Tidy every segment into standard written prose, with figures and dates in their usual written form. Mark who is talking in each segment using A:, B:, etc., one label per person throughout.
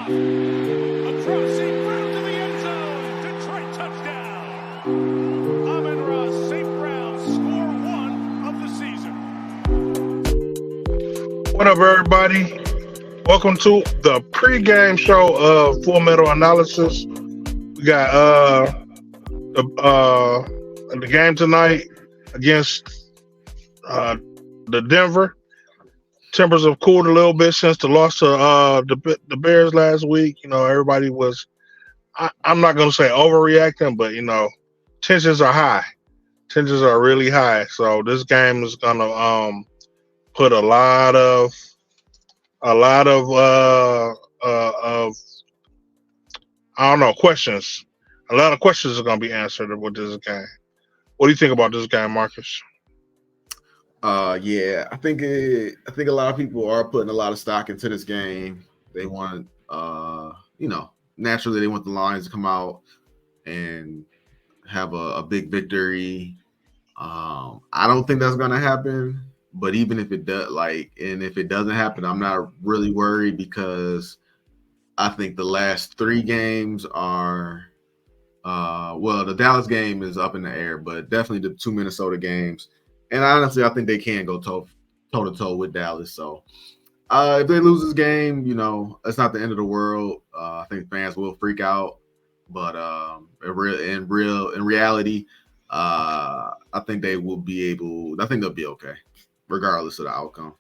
A: Across St. Brown to the end zone. Detroit touchdown. Amon-Ra St. Brown, score one of the season.
B: What up, everybody? Welcome to the pregame show of Full Metal Analysis. We got the game tonight against the Denver. Tempers have cooled a little bit since the loss to the Bears last week. You know, everybody was. I'm not going to say overreacting, but tensions are high. Tensions are really high. So this game is going to put a lot of I don't know questions. A lot of questions are going to be answered with this game. What do you think about this game, Marcus?
C: Yeah, I think a lot of people are putting a lot of stock into this game. They want, naturally they want the Lions to come out and have a big victory. I don't think that's going to happen. But even if it does, and if it doesn't happen, I'm not really worried because I think the last three games are, the Dallas game is up in the air, but definitely the two Minnesota games. And honestly, I think they can go toe to toe with Dallas. So if they lose this game, it's not the end of the world. I think fans will freak out, but in reality, I think they will be able. I think they'll be okay, regardless of the outcome.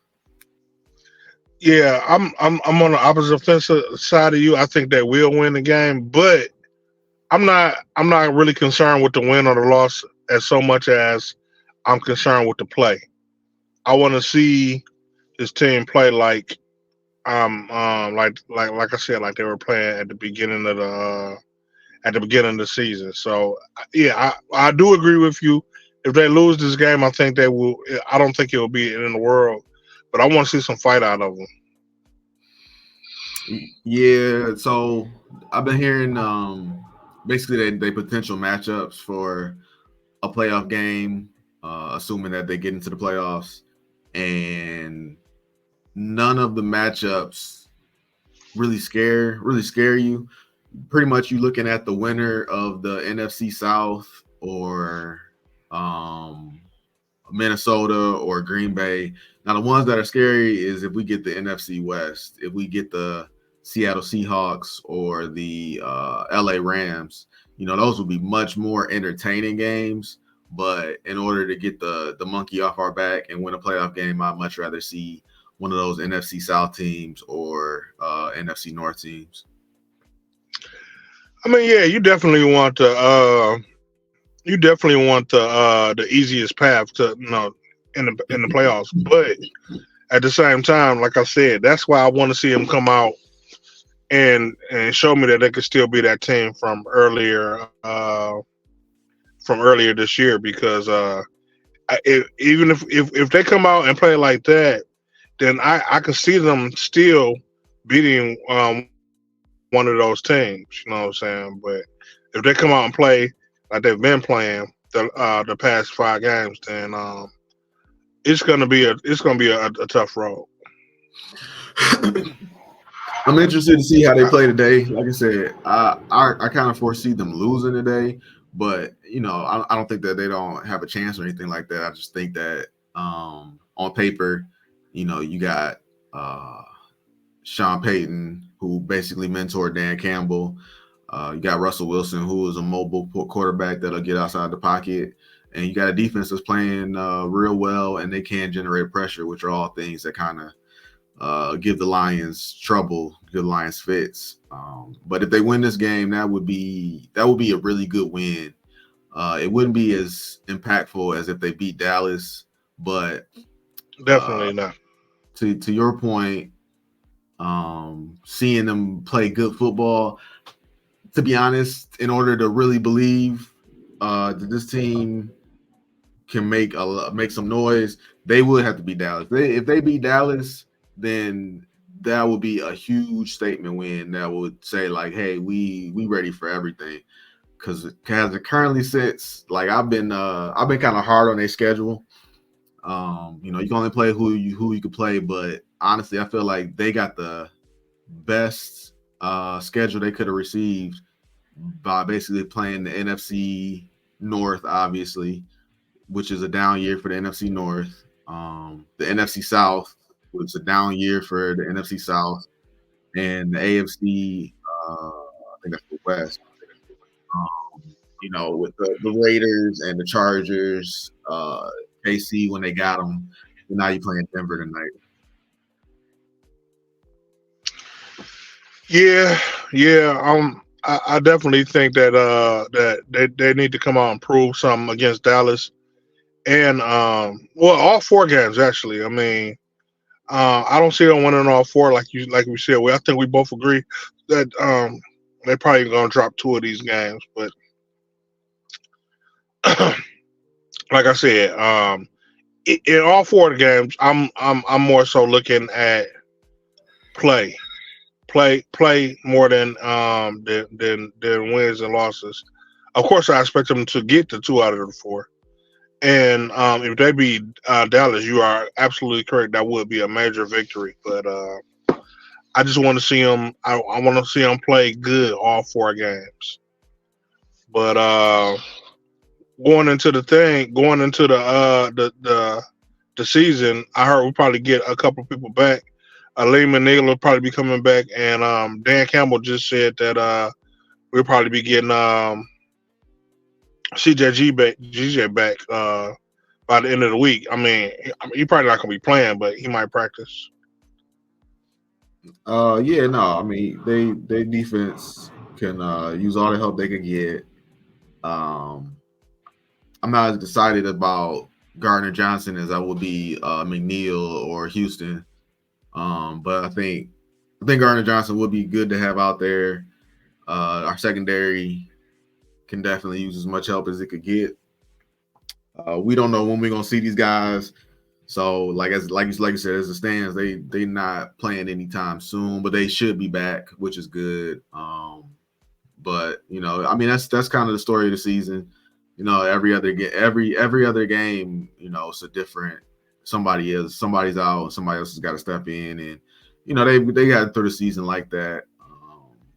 B: Yeah, I'm on the opposite fence side of you. I think they will win the game, but I'm not really concerned with the win or the loss as so much as I'm concerned with the play. I want to see this team play like I said, like they were playing at the beginning of the season. So yeah, I do agree with you. If they lose this game, I think they will. I don't think it will be in the world, but I want to see some fight out of them.
C: Yeah, so I've been hearing basically they potential matchups for a playoff game, assuming that they get into the playoffs, and none of the matchups really scare you. Pretty much you looking at the winner of the NFC South or Minnesota or Green Bay. Now the ones that are scary is if we get the NFC West, if we get the Seattle Seahawks or the LA Rams, those will be much more entertaining games. But in order to get the monkey off our back and win a playoff game, I'd much rather see one of those NFC South teams or NFC North teams.
B: I mean, yeah, you definitely want the easiest path to in the playoffs. But at the same time, like I said, that's why I want to see them come out and show me that they could still be that team from earlier this year. Because even if they come out and play like that, then I can see them still beating one of those teams. You know what I'm saying? But if they come out and play like they've been playing the past 5 games, then it's gonna be a tough road.
C: I'm interested to see how they play today. Like I said, I kind of foresee them losing today, but I don't think that they don't have a chance or anything like that. I just think that on paper, you got Sean Payton, who basically mentored Dan Campbell. You got Russell Wilson, who is a mobile quarterback that'll get outside the pocket. And you got a defense that's playing real well, and they can generate pressure, which are all things that kind of give the Lions trouble, give the Lions fits. But if they win this game, that would be a really good win. It wouldn't be as impactful as if they beat Dallas, but
B: definitely not.
C: To your point, seeing them play good football, to be honest, in order to really believe that this team can make some noise, they would have to beat Dallas. If they beat Dallas, then that would be a huge statement win that would say, like, hey, we ready for everything. Because as it currently sits, like I've been kind of hard on their schedule. You can only play who you could play, but honestly, I feel like they got the best schedule they could have received by basically playing the NFC North, obviously, which is a down year for the NFC North. The NFC South was a down year for the NFC South, and the AFC, I think that's the West. With the Raiders and the Chargers, KC when they got them, and now you're playing Denver tonight.
B: Yeah. I definitely think that that they need to come out and prove something against Dallas, and all four games actually. I mean, I don't see them winning all four like we said. I think we both agree that they're probably gonna drop two of these games, but like I said, in all four of the games, I'm more so looking at play, play more than wins and losses. Of course, I expect them to get the two out of the four. And if they beat Dallas, you are absolutely correct. That would be a major victory. But I just want to see them. I want to see them play good all four games. But going into the season, I heard we'll probably get a couple of people back. Lehman Neal will probably be coming back, and Dan Campbell just said that we'll probably be getting GJ back by the end of the week. I mean, he probably not gonna be playing, but he might practice.
C: Yeah, no, I mean they defense can use all the help they can get. I'm not as excited about Gardner Johnson as I would be McNeil or Houston. But I think Gardner Johnson would be good to have out there. Our secondary can definitely use as much help as it could get. We don't know when we're gonna see these guys. So like you said, as it stands, they not playing anytime soon, but they should be back, which is good. But I mean that's kind of the story of the season. Every other game, it's a different. Somebody's out, and somebody else has got to step in, and they got through the season like that.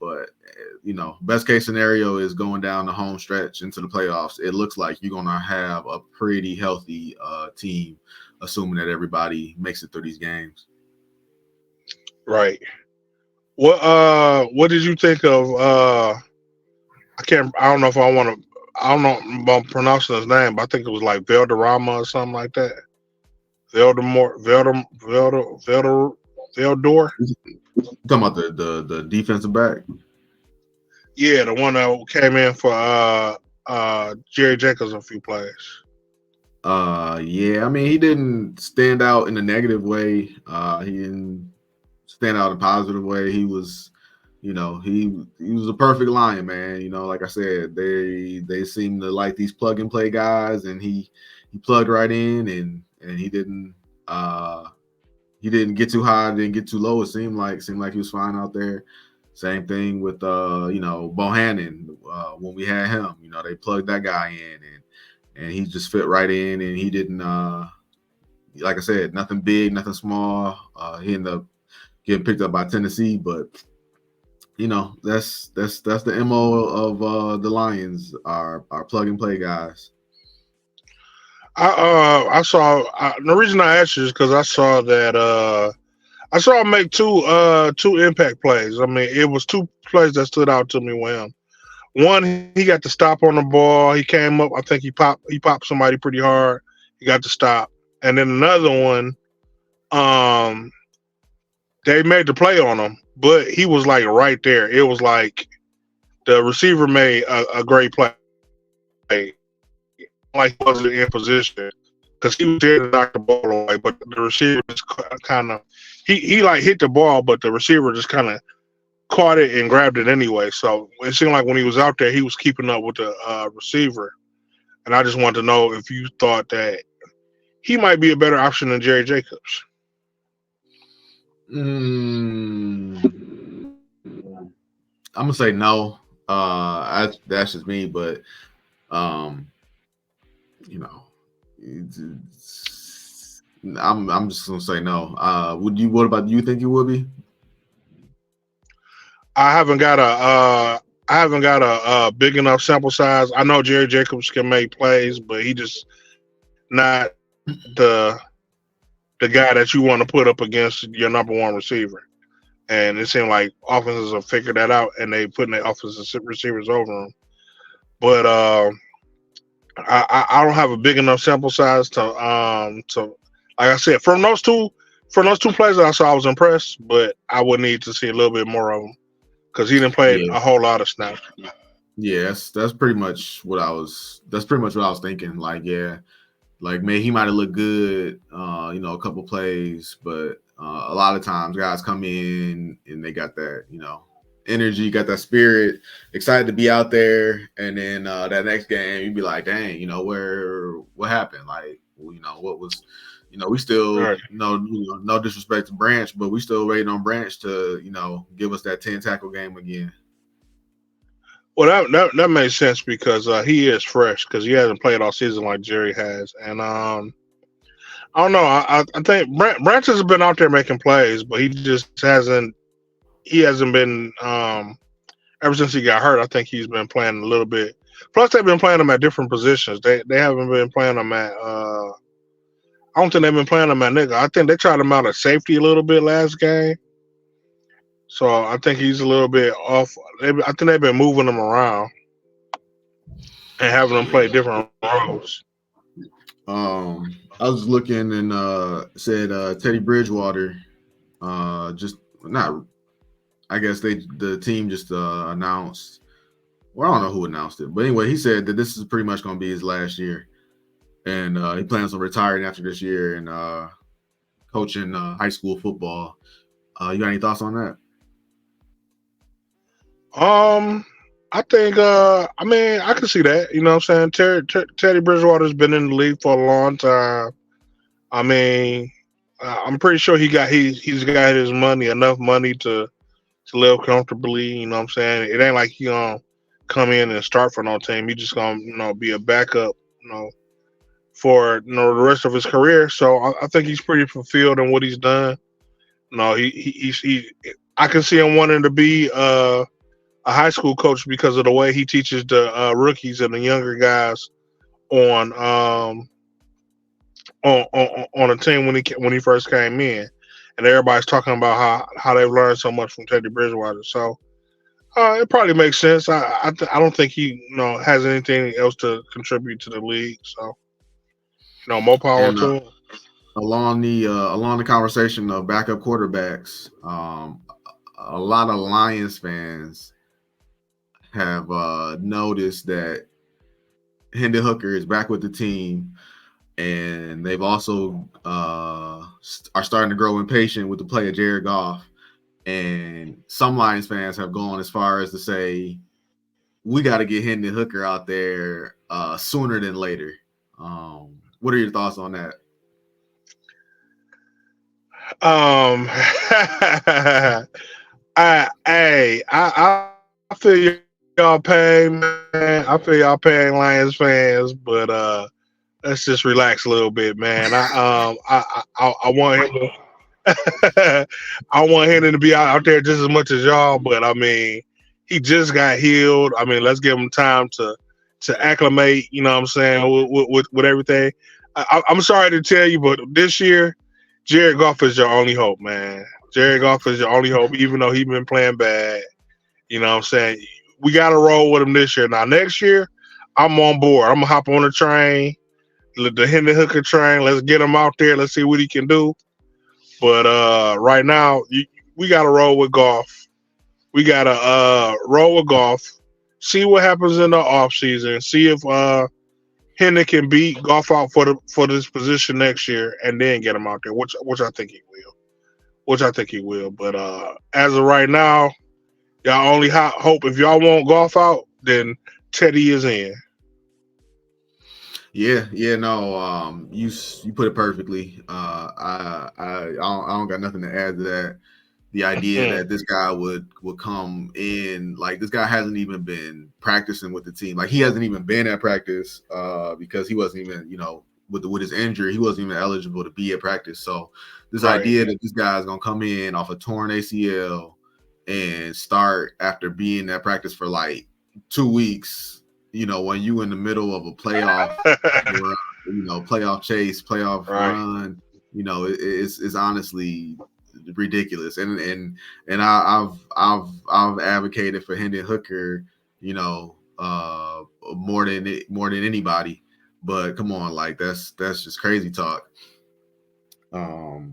C: But best case scenario is going down the home stretch into the playoffs. It looks like you're gonna have a pretty healthy team, assuming that everybody makes it through these games.
B: Right. What did you think of I don't know if I don't know about pronouncing his name, but I think it was like Valderrama or something like that. Veldor.
C: You talking about the defensive back?
B: Yeah, the one that came in for Jerry Jacobs a few plays.
C: Yeah, I mean he didn't stand out in a negative way. He didn't stand out in a positive way. He was, he was a perfect lion, man. Like I said, they seem to like these plug and play guys, and he plugged right in, and he didn't get too high, didn't get too low. It seemed like he was fine out there. Same thing with Bohannon when we had him. They plugged that guy in, and he just fit right in, and he didn't like I said, nothing big, nothing small. He ended up getting picked up by Tennessee, but that's the MO of the Lions are plug and play guys.
B: I saw the reason I asked you is because I saw that I saw him make two impact plays. I mean, it was two plays that stood out to me with him. One, he got the stop on the ball. He came up. I think he popped somebody pretty hard. He got the stop, and then another one, they made the play on him, but he was like right there. It was like the receiver made a great play, like he wasn't in position because he was there to knock the ball away, but the receiver just kind of he like hit the ball, but the receiver just kind of caught it and grabbed it anyway. So it seemed like when he was out there, he was keeping up with the receiver. And I just wanted to know if you thought that he might be a better option than Jerry Jacobs.
C: I'm gonna say no. That's just me, but I'm just gonna say no. What about you? Think you would be?
B: I haven't got a big enough sample size. I know Jerry Jacobs can make plays, but he just not the guy that you want to put up against your number one receiver. And it seemed like offenses have figured that out, and they putting their offensive receivers over him. But I don't have a big enough sample size to like I said from those two plays that I saw, I was impressed, but I would need to see a little bit more of him because he didn't play
C: Yeah,
B: a whole lot of snaps.
C: yeah, that's pretty much what I was. That's pretty much what I was thinking. Like, yeah, like man, he might have looked good, a couple plays, but a lot of times guys come in and they got that, energy, got that spirit, excited to be out there, and then that next game you'd be like, dang, what happened? Like, what was, we still,
B: Right.
C: no disrespect to Branch, but we still waiting on Branch to, give us that 10 tackle game again.
B: Well, that makes sense because he is fresh because he hasn't played all season like Jerry has, and I don't know. I think Branch has been out there making plays, but he just hasn't. He hasn't been ever since he got hurt. I think he's been playing a little bit. Plus, they've been playing him at different positions. They haven't been playing him at. I don't think they've been playing him at nigga. I think they tried him out at safety a little bit last game. So I think he's a little bit off. I think they've been moving him around and having him play different roles.
C: I was looking and said Teddy Bridgewater just not. I guess the team just announced. Well, I don't know who announced it, but anyway, he said that this is pretty much going to be his last year, and he plans on retiring after this year and coaching high school football. You got any thoughts on that?
B: Um, I think. I mean, I can see that. You know what I'm saying? Teddy Bridgewater's been in the league for a long time. I mean, I'm pretty sure he's got his money, enough money to live comfortably. You know what I'm saying? It ain't like he gonna come in and start for no team. He just gonna be a backup. For the rest of his career. So I think he's pretty fulfilled in what he's done. No, he I can see him wanting to be a high school coach because of the way he teaches the rookies and the younger guys on on a team when he first came in, and everybody's talking about how they've learned so much from Teddy Bridgewater. So it probably makes sense. I don't think he has anything else to contribute to the league. So more power
C: And
B: to him.
C: along the conversation of backup quarterbacks, a lot of Lions fans have noticed that Hendon Hooker is back with the team, and they've also are starting to grow impatient with the play of Jared Goff. And some Lions fans have gone as far as to say, we got to get Hendon Hooker out there sooner than later. What are your thoughts on that?
B: I feel y'all pain, man. I feel y'all pain Lions fans, but let's just relax a little bit, man. I want him to I want him to be out there just as much as y'all, but I mean, he just got healed. I mean, let's give him time to acclimate. You know what I'm saying with everything. I'm sorry to tell you, but this year, Jared Goff is your only hope, man. Jared Goff is your only hope, even though he's been playing bad. You know what I'm saying? We got to roll with him this year. Now, next year, I'm on board. I'm going to hop on the train, the Hendon Hooker train. Let's get him out there. Let's see what he can do. But right now, we got to roll with Goff. We got to roll with Goff, see what happens in the offseason, see if Hendon can beat Goff out for this position next year, and then get him out there, which I think he will. But as of right now, y'all only hope if y'all want Goff out, then Teddy is in.
C: Yeah, no, you put it perfectly. I don't got nothing to add to that. The idea that this guy would come in, like this guy hasn't even been practicing with the team. Like he hasn't even been at practice because he wasn't even, with his injury, he wasn't even eligible to be at practice. So this idea that this guy is gonna come in off a torn ACL and start after being at practice for like 2 weeks, when you in the middle of a playoff run, playoff chase, playoff
B: Right.
C: run, it's honestly ridiculous. And I've advocated for Hendon Hooker, more than anybody. But come on, like that's just crazy talk. The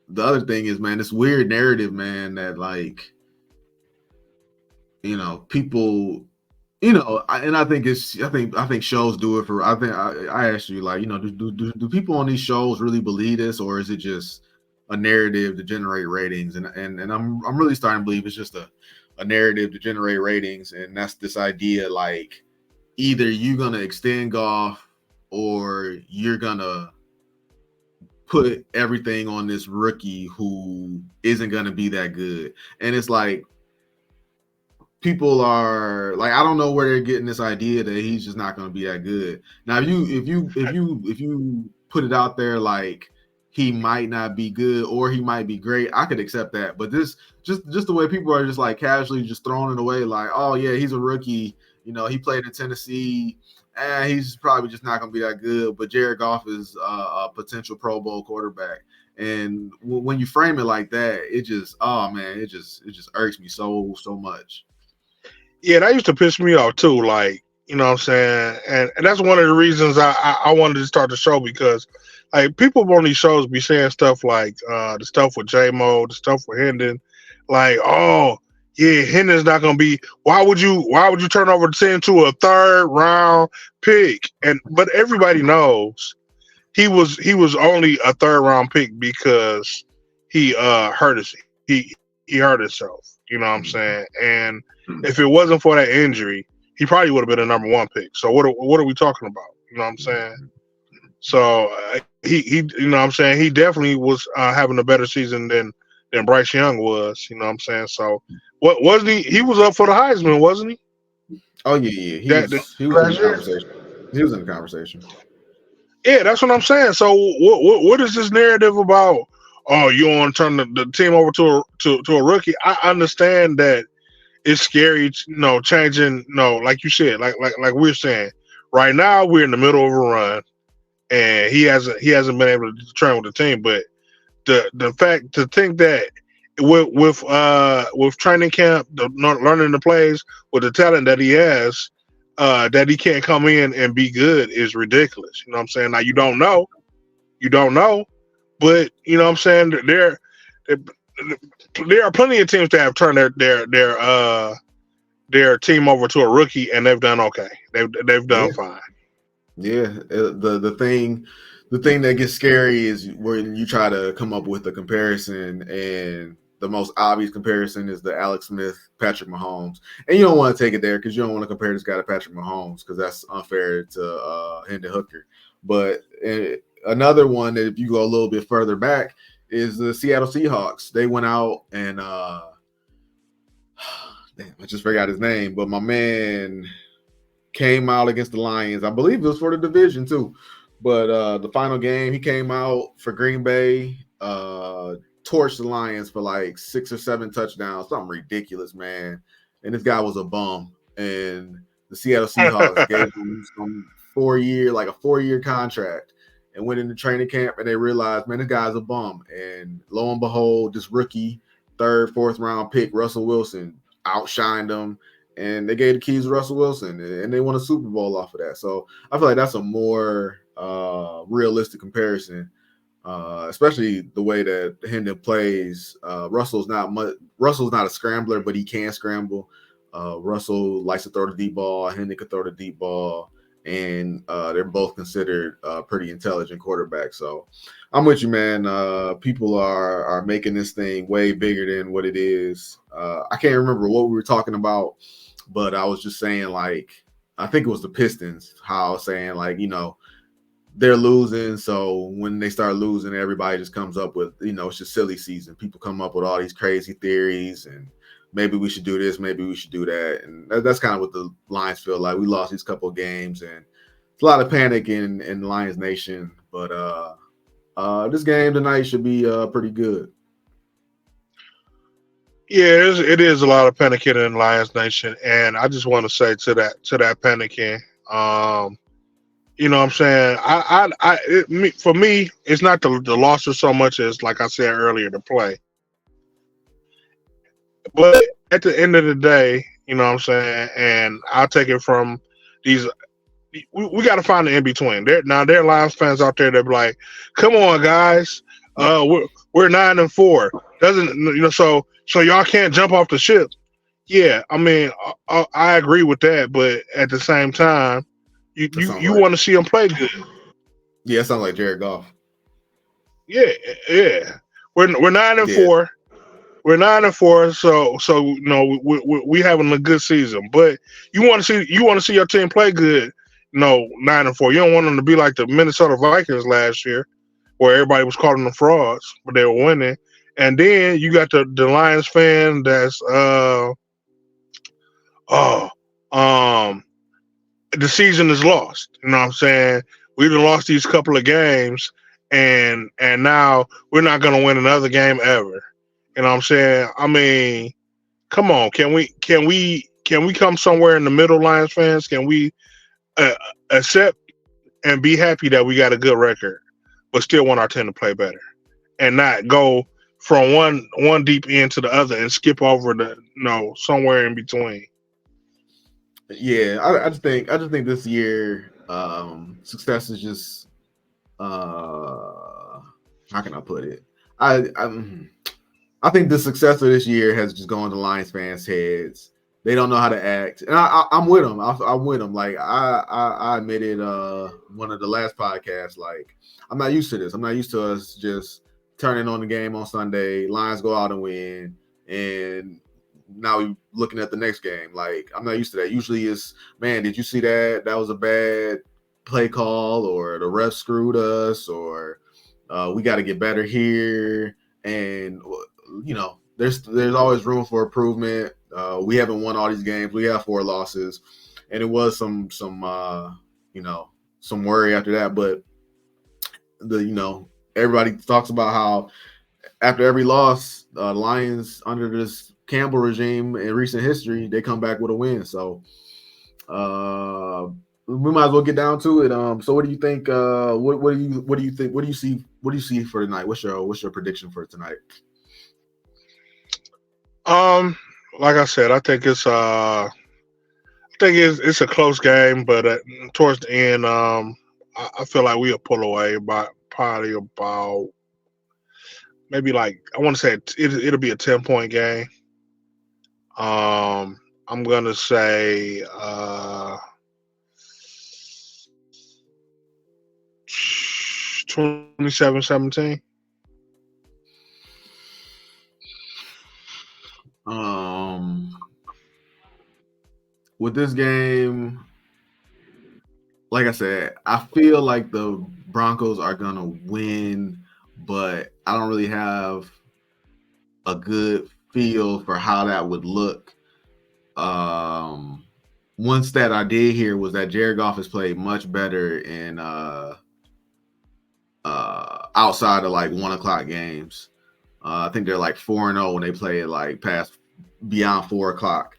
C: other thing is man, this weird narrative, man, that like, people, and I think I think shows do it for. I asked you, like, do people on these shows really believe this, or is it just a narrative to generate ratings? And I'm really starting to believe it's just a narrative to generate ratings, and that's this idea, like, either you're gonna extend golf or you're gonna put everything on this rookie who isn't gonna be that good. And it's like, people are like, I don't know where they're getting this idea that he's just not going to be that good. Now, if you put it out there like he might not be good or he might be great, I could accept that. But this just the way people are just like casually just throwing it away, like, oh yeah, he's a rookie. He played in Tennessee. He's probably just not going to be that good. But Jared Goff is a potential Pro Bowl quarterback. And when you frame it like that, it just, oh man, it just irks me so much.
B: Yeah, that used to piss me off too. Like, you know what I'm saying? And that's one of the reasons I wanted to start the show, because like people on these shows be saying stuff like the stuff with J-Mo, the stuff with Hendon, like, oh yeah, Hendon's not gonna be, why would you turn over 10 to a third round pick? But everybody knows he was only a third round pick because he hurt himself. You know what I'm saying? And if it wasn't for that injury, he probably would have been a number one pick. So what are we talking about? You know what I'm saying? So he you know what I'm saying, he definitely was having a better season than Bryce Young was. You know what I'm saying? So what wasn't he? He was up for the Heisman, wasn't he?
C: Oh yeah. He was in the conversation. He was in the conversation.
B: Yeah, that's what I'm saying. So what is this narrative about? Oh, you want to turn the team over to a rookie? I understand that it's scary, changing. Like you said, like we're saying, right now we're in the middle of a run, and he hasn't been able to train with the team. But the fact to think that with training camp, learning the plays, with the talent that he has, that he can't come in and be good is ridiculous. You know what I'm saying? Now you don't know, but you know what I'm saying, there are plenty of teams that have turned their team over to a rookie and they've done okay. They've done fine.
C: Yeah, the thing that gets scary is when you try to come up with a comparison, and the most obvious comparison is the Alex Smith, Patrick Mahomes, and you don't want to take it there because you don't want to compare this guy to Patrick Mahomes because that's unfair to Hendon Hooker. But another one that if you go a little bit further back is the Seattle Seahawks. They went out and damn, I just forgot his name, but my man came out against the Lions. I believe it was for the division too. But the final game, he came out for Green Bay, torched the Lions for like 6 or 7 touchdowns, something ridiculous, man. And this guy was a bum. And the Seattle Seahawks gave him some 4-year contract, and went into training camp, and they realized, man, this guy's a bum. And lo and behold, this rookie, 3rd, 4th round pick, Russell Wilson, outshined them. And they gave the keys to Russell Wilson, and they won a Super Bowl off of that. So I feel like that's a more realistic comparison, especially the way that Hendon plays. Russell's not a scrambler, but he can scramble. Russell likes to throw the deep ball. Hendon could throw the deep ball, and they're both considered pretty intelligent quarterbacks. So I'm with you, man. People are making this thing way bigger than what it is. I can't remember what we were talking about, but I was just saying, like, I think it was the Pistons, how I was saying, like, they're losing. So when they start losing, everybody just comes up with, it's just silly season. People come up with all these crazy theories, and maybe we should do this, maybe we should do that. And that's kind of what the Lions feel like. We lost these couple of games, and it's a lot of panic in Lions Nation. But this game tonight should be pretty good.
B: Yeah, it is a lot of panicking in Lions Nation, and I just want to say to that panicking, um, you know what I'm saying? For me, it's not the losses so much as like I said earlier, the play. But at the end of the day, you know what I'm saying, and I'll take it from these. We got to find the in between. There are Lions fans out there that be like, "Come on, guys, we're 9-4. Doesn't so y'all can't jump off the ship." Yeah, I mean, I agree with that, but at the same time,
C: That sounds
B: you
C: like
B: want to see them play good.
C: yeah, it sounds like Jared Goff.
B: Yeah, yeah. We're nine and
C: Yeah,
B: four. We're 9-4. So we having a good season. But you want to see your team play good. No, 9-4. You don't want them to be like the Minnesota Vikings last year, where everybody was calling them frauds, but they were winning. And then you got the Lions fan that's oh um the season is lost. You know what I'm saying? We've lost these couple of games, and now we're not going to win another game ever. You know what I'm saying? I mean, come on, can we come somewhere in the middle, Lions fans? Can we uh, accept and be happy that we got a good record, but still want our team to play better and not go from one deep end to the other and skip over the somewhere in between.
C: yeah. I just think this year success is just how can I put it? I think the success of this year has just gone to Lions fans' heads. They don't know how to act, and I'm with them. I'm with them. Like I admitted one of the last podcasts. Like I'm not used to this. I'm not used to us just turning on the game on Sunday. Lions go out and win, and now we looking at the next game. Like I'm not used to that. Usually it's man, did you see that? That was a bad play call, or the ref screwed us, or we got to get better here, and there's always room for improvement. We haven't won all these games. We have 4 losses, and it was some worry after that. But everybody talks about how after every loss, Lions under this Campbell regime in recent history, they come back with a win. So we might as well get down to it. So what do you think? What do you think? What do you see? What do you see for tonight? What's your prediction for tonight?
B: Um, like I said, I think it's a close game, but towards the end, I feel like we'll pull away by probably about maybe like I want to say it'll be a 10 point game. I'm gonna say 27-17.
C: Um, with this game, like I said, I feel like the Broncos are gonna win, but I don't really have a good feel for how that would look. Um, One stat I did hear was that Jared Goff has played much better in outside of like 1 o'clock games. I think they're like 4-0 when they play it like past beyond 4 o'clock.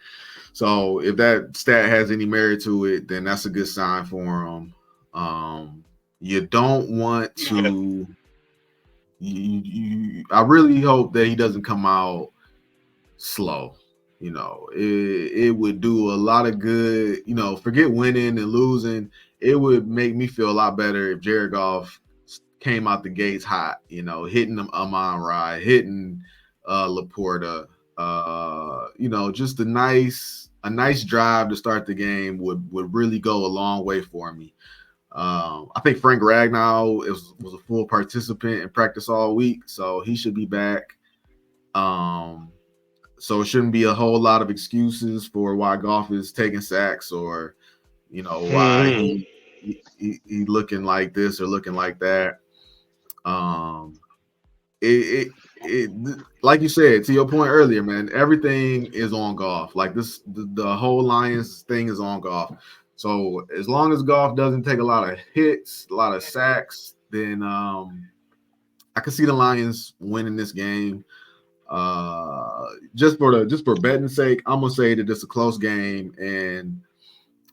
C: So if that stat has any merit to it, then that's a good sign for him. You don't want
B: Yeah.
C: to. I really hope that he doesn't come out slow. It would do a lot of good. Forget winning and losing. It would make me feel a lot better if Jared Goff came out the gates hot. Hitting them Amon-Ra, hitting Laporta. Just a nice drive to start the game would really go a long way for me. I think Frank Ragnow was a full participant in practice all week, so he should be back. So it shouldn't be a whole lot of excuses for why Goff is taking sacks, or why
B: Hmm.
C: he looking like this or looking like that. Um, it like you said, to your point earlier, man, everything is on Goff. Like the whole Lions thing is on Goff. So as long as Goff doesn't take a lot of hits, a lot of sacks, then I can see the Lions winning this game. Just for betting sake, I'm gonna say that it's a close game, and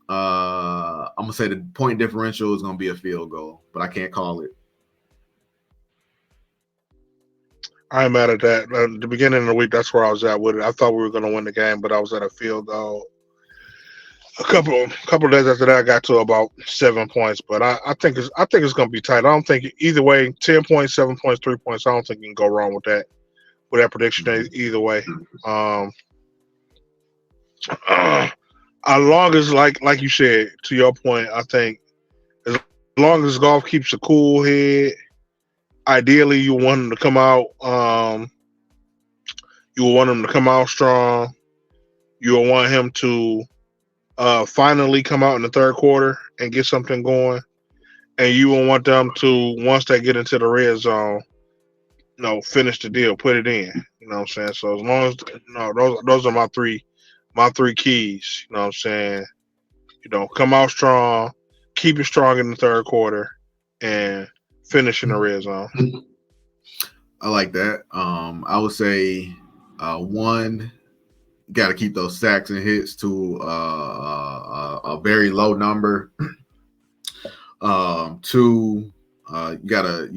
C: I'm gonna say the point differential is gonna be a field goal, but I can't call it.
B: I ain't mad at that. At the beginning of the week, that's where I was at with it. I thought we were going to win the game, but I was at a field goal. A couple of days after that, I got to about 7 points. But I think it's going to be tight. I don't think either way, 10 points, 7 points, 3 points. I don't think you can go wrong with that prediction either way. Um, as long as like you said, to your point, I think as long as golf keeps a cool head, ideally you want him to come out. You will want him to come out strong. You will want him to finally come out in the third quarter and get something going. And you will want them to, once they get into the red zone, finish the deal, put it in. You know what I'm saying? So as long as those are my three keys. You know what I'm saying? Come out strong, keep it strong in the third quarter, and finish in the red zone.
C: I like that. I would say one, got to keep those sacks and hits to a very low number. Two, you gotta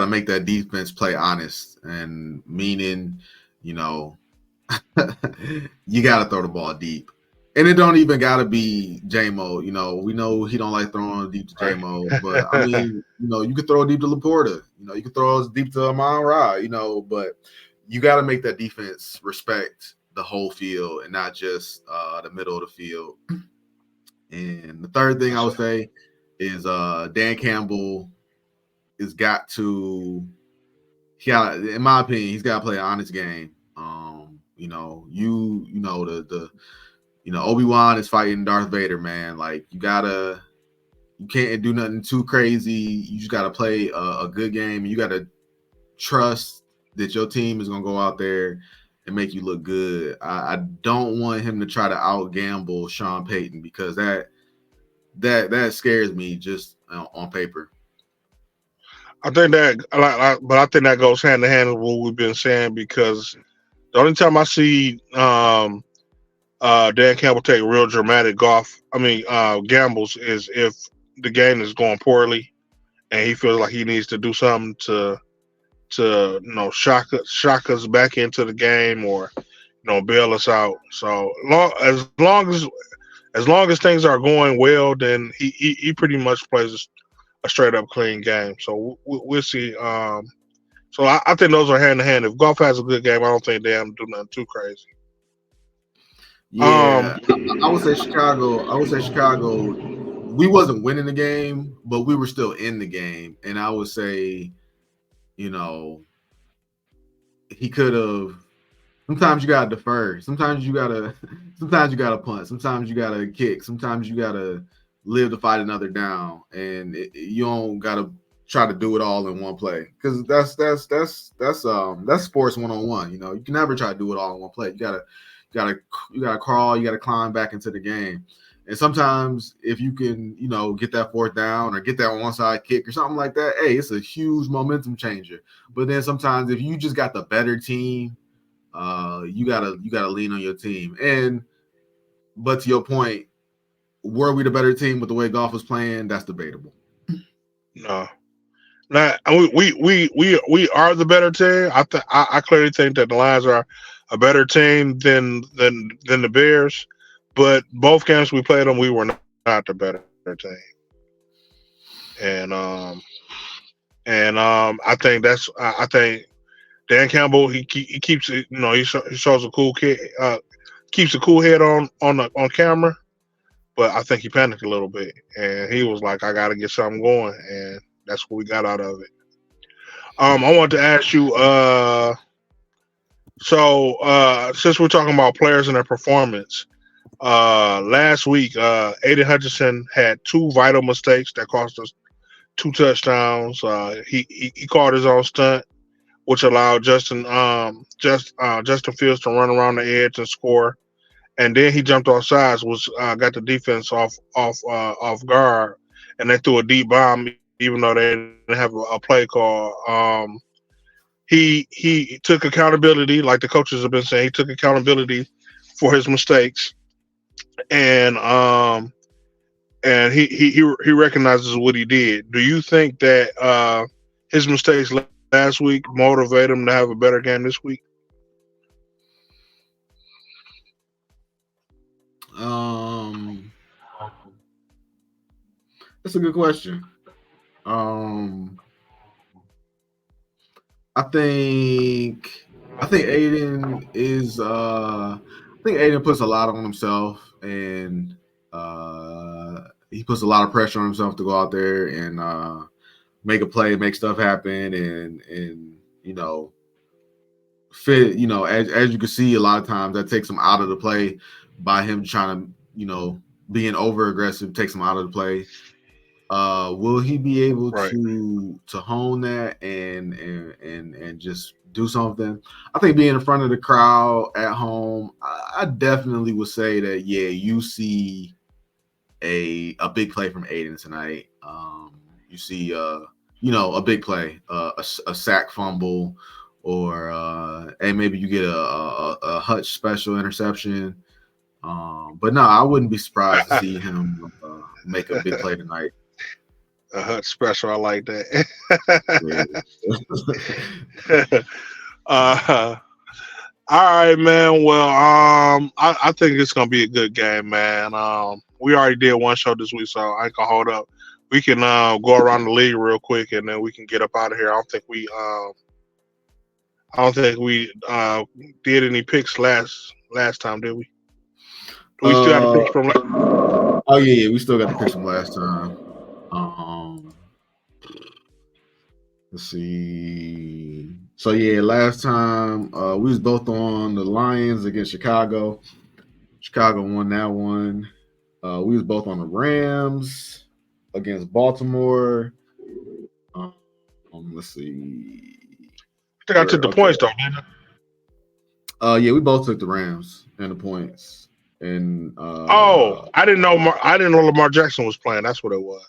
C: make that defense play honest, and meaning, you gotta throw the ball deep. And it don't even gotta be J-Mo. We know he don't like throwing deep to J-Mo, but I mean, you could throw deep to Laporta. You could throw us deep to Amon Ra. But you got to make that defense respect the whole field and not just the middle of the field. And the third thing I would say is Dan Campbell has got to. In my opinion, he's got to play an honest game. Obi-Wan is fighting Darth Vader, man. Like you can't do nothing too crazy. You just gotta play a good game. You gotta trust that your team is gonna go out there and make you look good. I don't want him to try to out gamble Sean Payton, because that scares me just on paper.
B: I think but I think that goes hand in hand with what we've been saying, because the only time I see Dan Campbell take real dramatic gambles is if the game is going poorly and he feels like he needs to do something to shock us back into the game, or bail us out. So as long as things are going well, then he pretty much plays a straight up clean game. So we'll see. So I think those are hand in hand. If golf has a good game, I don't think they have to do nothing too crazy.
C: Yeah, I would say Chicago. We wasn't winning the game, but we were still in the game. And I would say, he could have. Sometimes you gotta defer. Sometimes you gotta punt. Sometimes you gotta kick. Sometimes you gotta live to fight another down, and you don't gotta try to do it all in one play, because that's sports 101. You can never try to do it all in one play. You gotta crawl. You gotta climb back into the game. And sometimes if you can, get that fourth down or get that onside kick or something like that, hey, it's a huge momentum changer. But then sometimes if you just got the better team, you gotta lean on your team. But to your point, were we the better team with the way golf was playing? That's debatable.
B: No, we are the better team. I clearly think that the Lions are a better team than the Bears. But both games we played them, we were not the better team. And I think Dan Campbell, he keeps it, he shows a cool kid, keeps a cool head on camera, but I think he panicked a little bit, and he was like, I got to get something going, and that's what we got out of it. I want to ask you, since we're talking about players and their performance, last week, Aiden Hutchinson had two vital mistakes that cost us 2 touchdowns. He called his own stunt, which allowed Justin Fields to run around the edge and score, and then he jumped off sides, which got the defense off guard, and they threw a deep bomb even though they didn't have a play call. he took accountability, like the coaches have been saying. He took accountability for his mistakes, and he recognizes what he did. Do you think that his mistakes last week motivate him to have a better game this week?
C: Um, that's a good question. Um, I think Aiden is I think Aiden puts a lot on himself, and he puts a lot of pressure on himself to go out there and make a play, make stuff happen, and fit. As you can see, a lot of times that takes him out of the play by him trying to being over aggressive, takes him out of the play. Will he be able
B: Right.
C: to hone that and just do something? I think being in front of the crowd at home, I definitely would say that you see a big play from Aiden tonight. You see a big play, a sack fumble, or and maybe you get a Hutch special interception. But no, I wouldn't be surprised to see him make a big play tonight.
B: A Hut special, I like that. uh, all right, man. Well, I think it's gonna be a good game, man. We already did one show this week, so I ain't gonna hold up. We can go around the league real quick, and then we can get up out of here. I don't think we did any picks last time, did we? Do we still have the picks from last?
C: Oh yeah, we still got the picks from last time. Let's see. So yeah, last time we was both on the Lions against Chicago. Chicago won that one. We was both on the Rams against Baltimore. Let's see.
B: I think I took the points though, didn't I?
C: Yeah, we both took the Rams and the points. And
B: I didn't know Lamar Jackson was playing. That's what it was.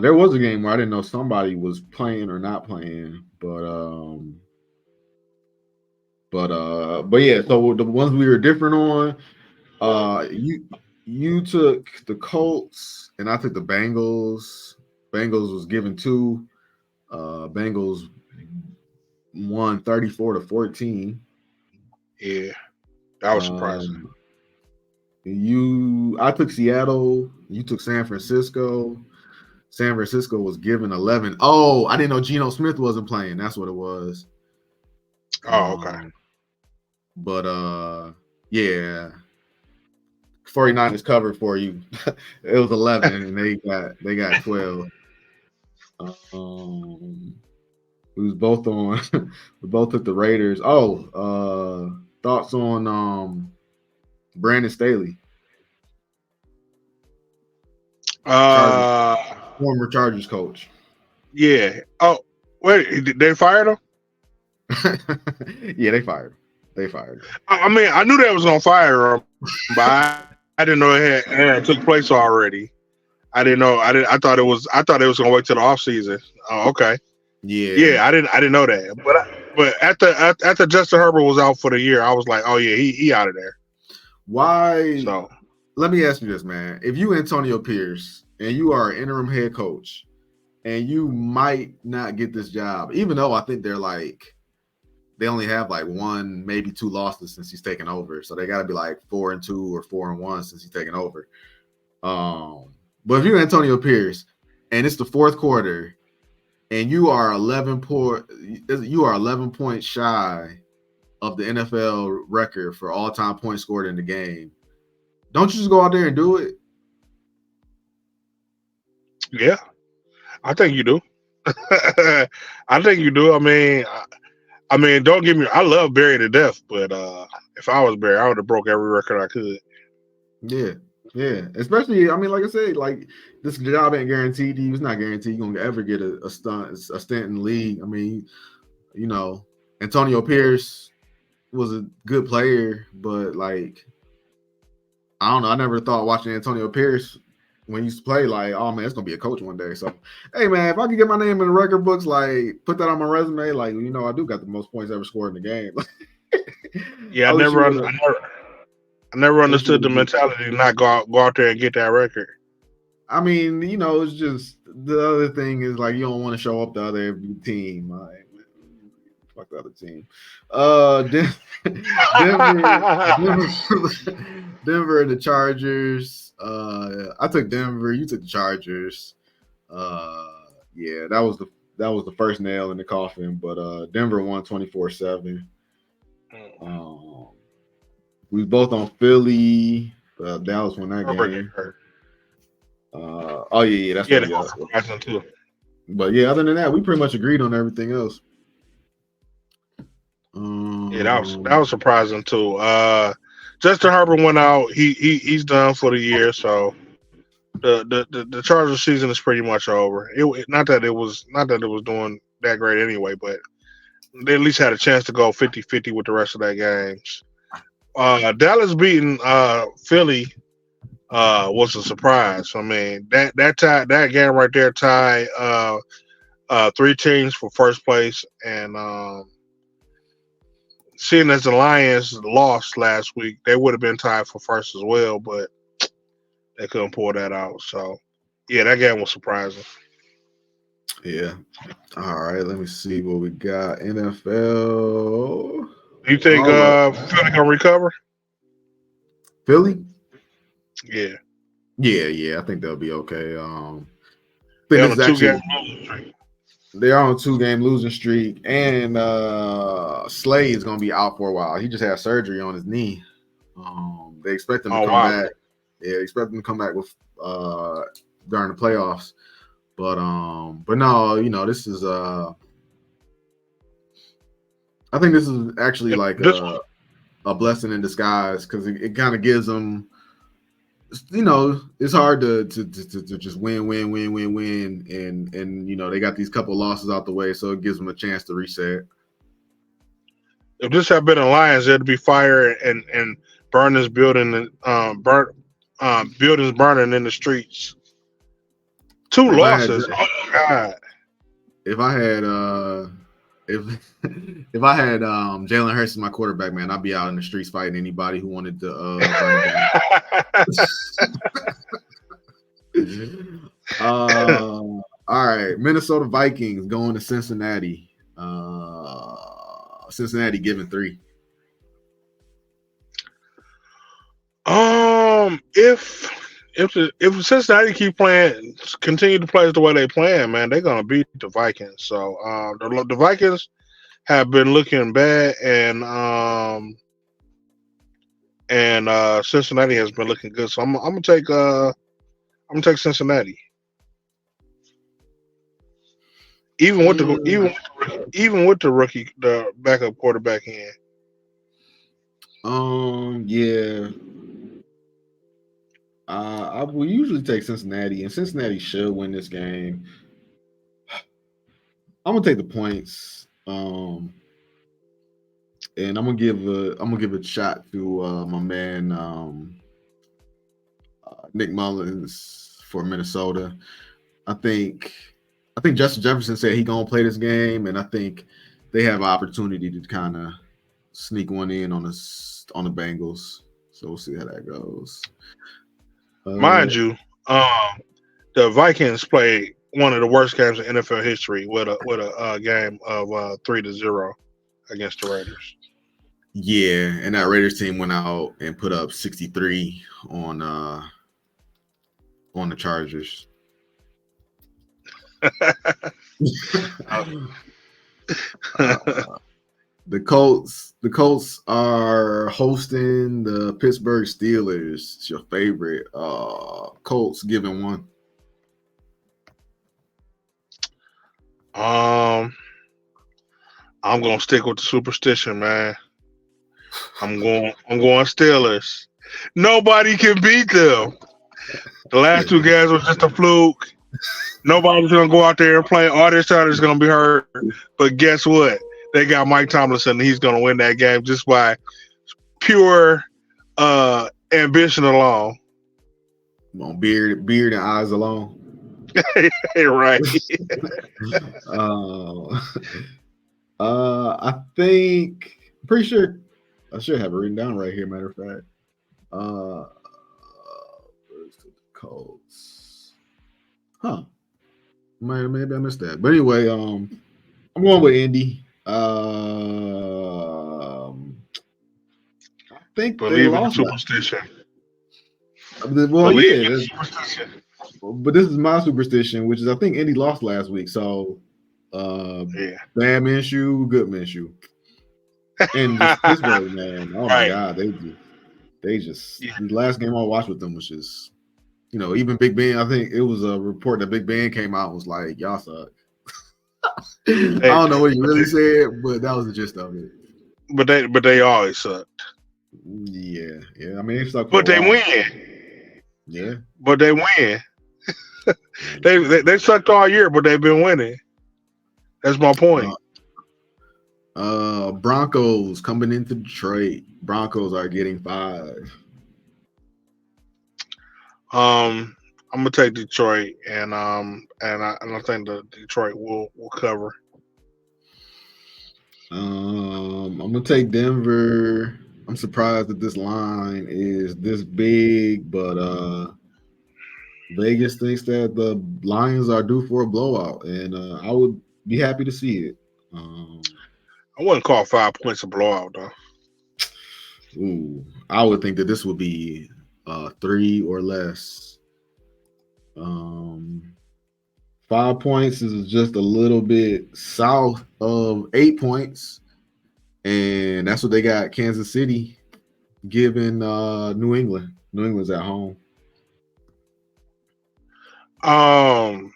C: There was a game where I didn't know somebody was playing or not playing, but yeah. So the ones we were different on, you took the Colts and I took the Bengals. Bengals was given 2. Bengals won 34-14.
B: Yeah, that was surprising.
C: I took Seattle. You took San Francisco. San Francisco was given 11. Oh, I didn't know Geno Smith wasn't playing. That's what it was.
B: Oh, okay.
C: But yeah. 49ers covered for you. It was 11 and they got 12. We was both on we both took the Raiders. Thoughts on Brandon Staley? Former Chargers coach.
B: Yeah. Oh, wait, they fired him?
C: Yeah, they fired him.
B: I mean, I knew they was gonna fire him, but I didn't know it had took place already. I didn't know. I thought it was gonna wait till the off season. Oh, okay. Yeah. I didn't know that. But after Justin Herbert was out for the year, I was like, oh yeah, he out of there.
C: Why?
B: So
C: let me ask you this, man. If you Antonio Pierce and you are an interim head coach, and you might not get this job, even though I think they only have like 1, maybe 2 losses since he's taken over. So they got to be like 4-2 or 4-1 since he's taken over. But if you're Antonio Pierce and it's the 4th quarter and you are 11 points shy of the NFL record for all-time points scored in the game, don't you just go out there and do it?
B: yeah, I think you do. I think you do. I mean, don't get me. I love Barry to death, but if I was Barry, I would have broke every record I could.
C: Yeah. Especially, I mean, like I said, like this job ain't guaranteed. It's not guaranteed you're gonna ever get a stint in the league. I mean, Antonio Pierce was a good player, but like I don't know. I never thought watching Antonio Pierce when he used to play, like, oh man, it's gonna be a coach one day. So, hey man, if I can get my name in the record books, like put that on my resume, like I do got the most points ever scored in the game.
B: Yeah,
C: I wish you
B: I never
C: would
B: understood the
C: have.
B: mentality to not go out there and get that record.
C: I mean, it's just the other thing is like you don't want to show up the other team. Like, fuck the other team. Denver and the Chargers. I took Denver. You took the Chargers. Yeah, that was the first nail in the coffin. But Denver won 24-7. We both on Philly. Dallas won that game. Oh yeah, that's
B: that was surprising too.
C: But yeah, other than that, we pretty much agreed on everything else.
B: Yeah, that was surprising too. Justin Herbert went out. He's done for the year. So the Chargers season is pretty much over. Not that it was doing that great anyway, but they at least had a chance to go 50-50 with the rest of their games. Dallas beating Philly was a surprise. I mean, that game right there tied three teams for first place, and seeing as the Lions lost last week, they would have been tied for first as well, but they couldn't pull that out. So, yeah, that game was surprising.
C: Yeah. All right, let me see what we got. NFL.
B: You think Philly gonna recover?
C: Philly?
B: Yeah.
C: Yeah. I think they'll be okay.
B: They're on a 2-game losing streak.
C: They are on a 2-game losing streak, and Slade is gonna be out for a while. He just had surgery on his knee. They expect him to come back. Yeah, they expect him to come back with during the playoffs. But no, this is I think this is actually like a blessing in disguise because it kind of gives them, it's hard to just win, and they got these couple losses out the way, so it gives them a chance to reset.
B: If this had been a Lions, there'd be fire and burners building buildings burning in the streets. Two losses. Oh God!
C: If I had if I had Jalen Hurts as my quarterback, man, I'd be out in the streets fighting anybody who wanted to all right, Minnesota Vikings going to Cincinnati. Cincinnati giving 3.
B: If Cincinnati continue to play the way they playing, man, they're gonna beat the Vikings. So the Vikings have been looking bad, and Cincinnati has been looking good. So I'm gonna take Cincinnati. Even with the backup quarterback in.
C: Yeah. I will usually take Cincinnati, and Cincinnati should win this game. I'm gonna take the points, and I'm gonna give a shot to my man Nick Mullins for Minnesota. I think Justin Jefferson said he gonna play this game, and I think they have an opportunity to kind of sneak one in on the Bengals. So we'll see how that goes.
B: Mind you, the Vikings played one of the worst games in NFL history with a game of 3-0 against the Raiders.
C: Yeah, and that Raiders team went out and put up 63 on the Chargers. The Colts are hosting the Pittsburgh Steelers. It's your favorite. Colts giving 1.
B: I'm gonna stick with the superstition, man. I'm going Steelers. Nobody can beat them. The last 2 games was just a fluke. Nobody's gonna go out there and play. All their starters gonna be hurt. But guess what? They got Mike Tomlinson, and he's gonna win that game just by pure ambition alone.
C: on beard and eyes alone.
B: Right.
C: uh, I think pretty sure I should have it written down right here. Matter of fact, where's the Colts? Huh? Maybe I missed that. But anyway, I'm going with Indy. I think they
B: Believe in
C: lost.
B: superstition.
C: Well,
B: Believe
C: yeah,
B: in superstition.
C: but this is my superstition, which is I think Indy lost last week. So,
B: Yeah.
C: bad Minshew, good Minshew, and just Pittsburgh, man. Oh my
B: Right.
C: God, they just
B: Yeah.
C: the last game I watched with them was just, even Big Ben. I think it was a report that Big Ben came out and was like, "Y'all suck." I don't know what he really said, but that was the gist of it.
B: But they always suck.
C: Yeah. I mean, they suck for
B: But
C: a
B: they
C: while.
B: win.
C: Yeah.
B: But they win. they sucked all year, but they've been winning. That's my point.
C: Broncos coming into Detroit. Broncos are getting 5.
B: I'm gonna take Detroit, and I think the Detroit will cover.
C: I'm gonna take Denver. I'm surprised that this line is this big, but Vegas thinks that the Lions are due for a blowout, and I would be happy to see it.
B: I wouldn't call 5 points a blowout though.
C: I would think that this would be 3 or less. 5 points is just a little bit south of 8 points, and that's what they got Kansas City giving New England. New England's at home.
B: I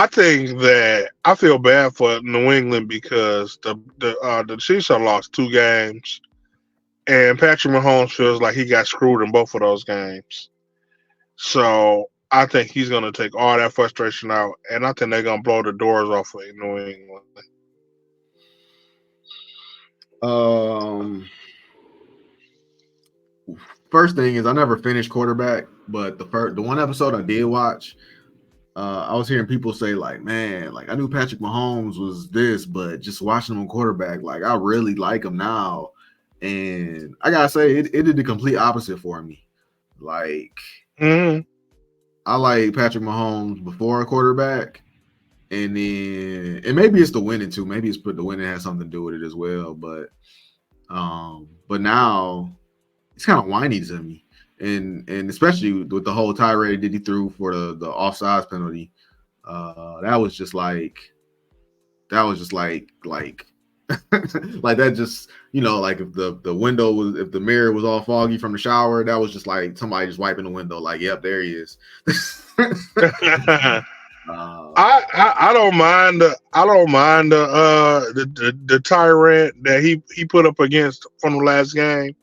B: think that I feel bad for New England because the Chiefs have lost 2 games, and Patrick Mahomes feels like he got screwed in both of those games. So I think he's going to take all that frustration out, and I think they're going to blow the doors off of New England.
C: First thing is I never finished quarterback, but the one episode I did watch, I was hearing people say like, man, like I knew Patrick Mahomes was this, but just watching him on quarterback, like I really like him now. And I gotta say, it did the complete opposite for me. Like, I like Patrick Mahomes before a quarterback, and maybe it's the winning too. Maybe it's the winning has something to do with it as well. But now it's kind of whiny to me. And especially with the whole tirade that he threw for the offsides penalty, that was just like like that just like if the mirror was all foggy from the shower, that was just like somebody just wiping the window, like, yep, there he is.
B: I don't mind the tyrant that he put up against from the last game.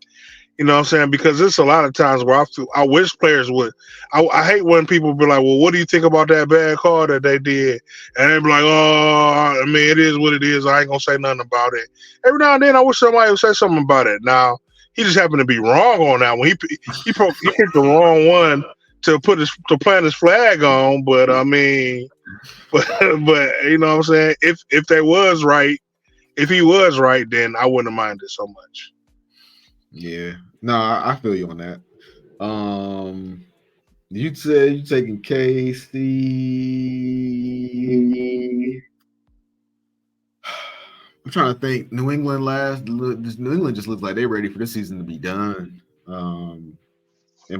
B: You know what I'm saying? Because there's a lot of times where I wish players would. I hate when people be like, well, what do you think about that bad call that they did? And they be like, oh, I mean, it is what it is. I ain't going to say nothing about it. Every now and then I wish somebody would say something about it. Now, he just happened to be wrong on that one. He picked the wrong one to plant his flag on. But, I mean, but you know what I'm saying? If he was right, then I wouldn't have minded so much.
C: Yeah, no, I feel you on that. You said you taking KC. I'm trying to think. New England just looks like they're ready for this season to be done. And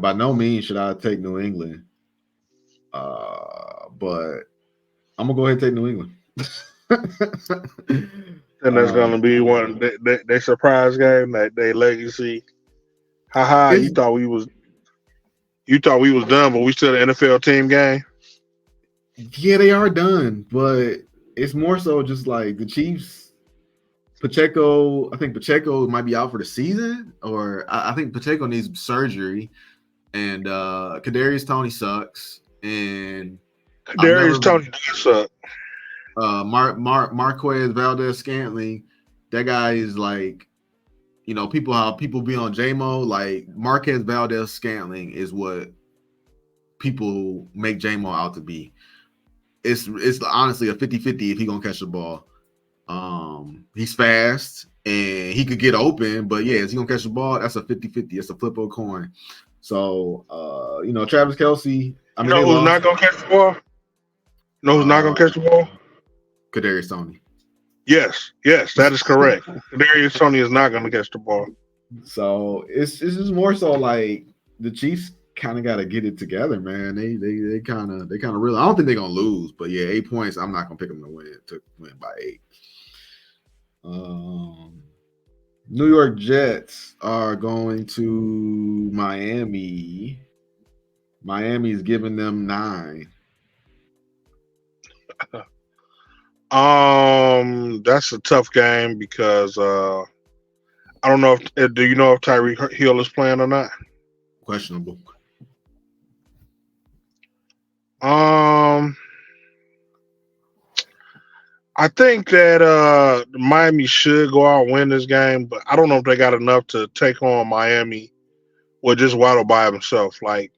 C: by no means should I take New England. But I'm gonna go ahead and take New England.
B: And that's gonna be one they surprise game, that they legacy. Haha, you thought we was done, but we still an NFL team game.
C: Yeah, they are done, but it's more so just like the Chiefs. Pacheco, I think Pacheco might be out for the season, or I think Pacheco needs surgery, and Kadarius Toney sucks, and
B: Kadarius Toney does suck.
C: Marquez Valdez Scantling, that guy is like how people be on J-Mo, like Marquez Valdez-Scantling is what people make J-Mo out to be. It's honestly a 50-50 if he gonna catch the ball. He's fast and he could get open, but yeah, is he gonna catch the ball? That's a 50-50. It's a flip of a coin. So Travis Kelce,
B: You know who's not gonna catch the ball? You know who's not gonna catch the ball?
C: Kadarius Toney.
B: Yes, that is correct. Kadarius Toney is not gonna catch the ball.
C: So it's just more so like the Chiefs kind of got to get it together, man. They kind of really. I don't think they're gonna lose, but yeah, 8 points. I'm not gonna pick them to win by 8. New York Jets are going to Miami. Miami is giving them 9.
B: That's a tough game because I don't know if do you know if Tyreek Hill is playing or not?
C: Questionable.
B: I think that Miami should go out and win this game, but I don't know if they got enough to take on Miami with just Waddle by himself. Like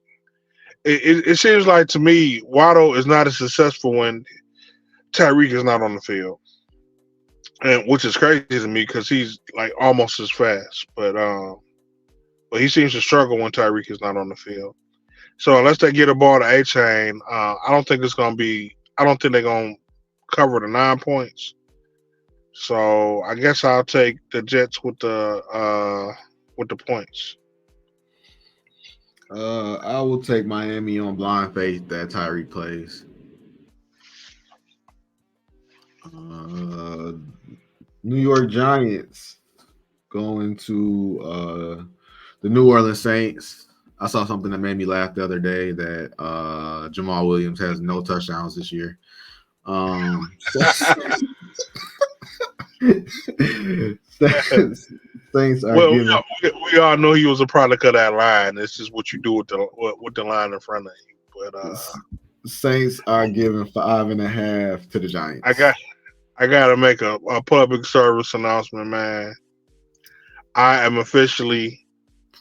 B: it seems like to me, Waddle is not as successful when Tyreek is not on the field, and which is crazy to me because he's like almost as fast, but he seems to struggle when Tyreek is not on the field. So unless they get a ball to A-Chain, I don't think it's gonna be. I don't think they're gonna cover the 9 points. So I guess I'll take the Jets with the points.
C: I will take Miami on blind faith that Tyreek plays. New York Giants going to the New Orleans Saints. I saw something that made me laugh the other day that Jamal Williams has no touchdowns this year. Saints are giving.
B: We all know he was a product of that line. It's just what you do with the line in front of you. But
C: Saints are giving 5.5 to the Giants.
B: I gotta make a public service announcement, man. I am officially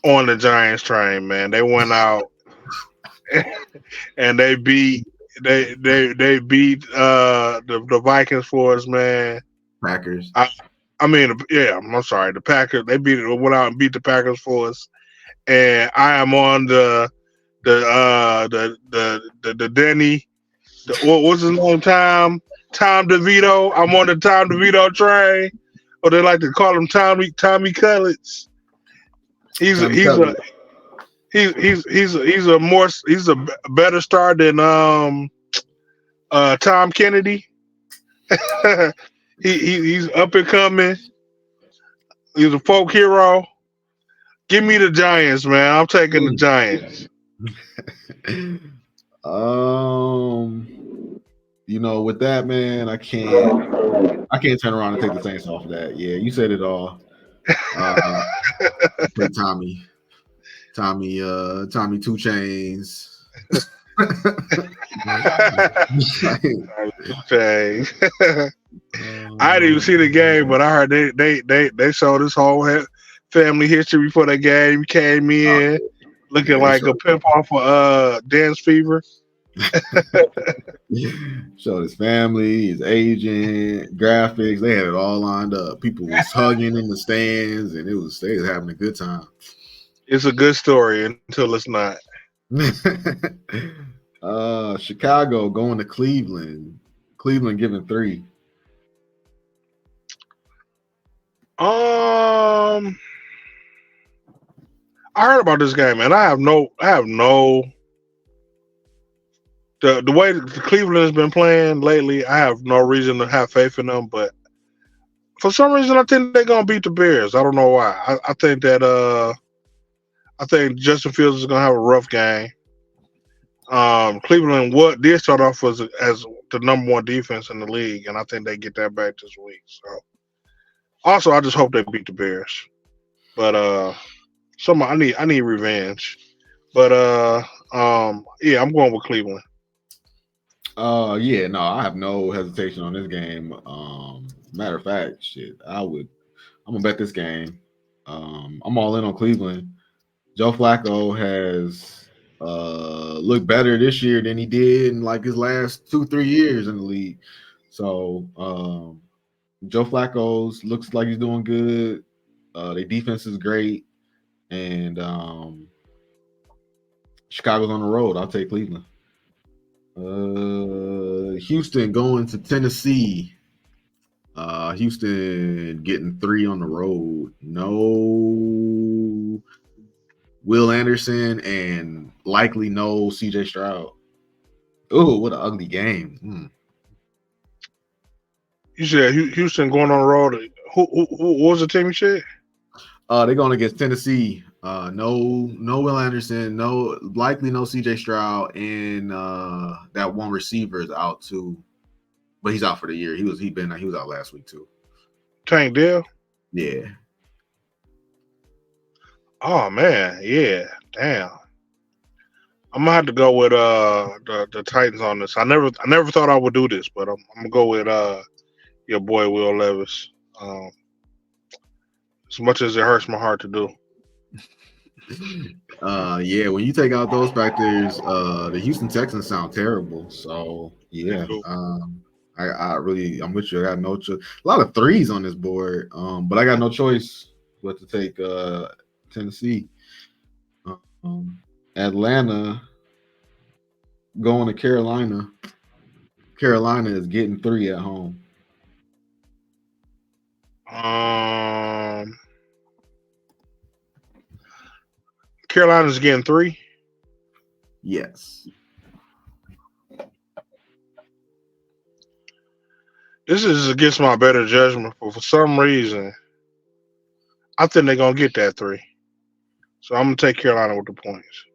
B: on the Giants train, man. They went out and they beat the Vikings for us, man.
C: Packers.
B: I'm sorry. The Packers. They went out and beat the Packers for us, and I am on the Denny. What's his name? Tom DeVito. I'm on the Tom DeVito train, or they like to call him Tommy Cullets. He's a better star than Tom Kennedy. He's up and coming. He's a folk hero. Give me the Giants, man. I'm taking the Giants.
C: With that, man, I can't turn around and take the Saints off of that. Yeah, you said it all. Tommy 2 Chains.
B: I didn't even see the game, but I heard they showed this whole family history before the game. He came in looking like a pimp off of Dance Fever.
C: Showed his family, his agent, graphics. They had it all lined up. People was hugging in the stands, and they was having a good time.
B: It's a good story until it's not.
C: Chicago going to Cleveland. Cleveland giving 3.
B: I heard about this game, and I have no the way Cleveland has been playing lately. I have no reason to have faith in them, but for some reason, I think they're gonna beat the Bears. I don't know why. I think that I think Justin Fields is gonna have a rough game. Cleveland did start off as the number 1 defense in the league, and I think they get that back this week. So, also, I just hope they beat the Bears. But I need revenge. But yeah, I'm going with Cleveland.
C: Yeah, no, I have no hesitation on this game. Matter of fact, I'm gonna bet this game. I'm all in on Cleveland. Joe Flacco has looked better this year than he did in like his last 2-3 years in the league. So Joe Flacco's looks like he's doing good. Their defense is great, and Chicago's on the road. I'll take Cleveland. Houston going to Tennessee. Houston getting 3 on the road. No Will Anderson and likely no CJ Stroud. Oh, what an ugly game.
B: You said Houston going on the road. Who what was the team you said?
C: They're going against Tennessee. No Will Anderson, no CJ Stroud, and that one receiver is out too. But he's out for the year. He was out last week too.
B: Tank Dell?
C: Yeah.
B: Oh man, yeah. Damn. I'm gonna have to go with the Titans on this. I never thought I would do this, but I'm gonna go with your boy Will Levis. As much as it hurts my heart to do.
C: Yeah, when you take out those factors, the Houston Texans sound terrible. So yeah, I'm with you. I got no choice. A lot of threes on this board, but I got no choice but to take Tennessee. Atlanta going to Carolina. Carolina is getting 3 at home.
B: Carolina's getting 3.
C: Yes.
B: This is against my better judgment, but for some reason, I think they're gonna get that 3. So I'm gonna take Carolina with the points.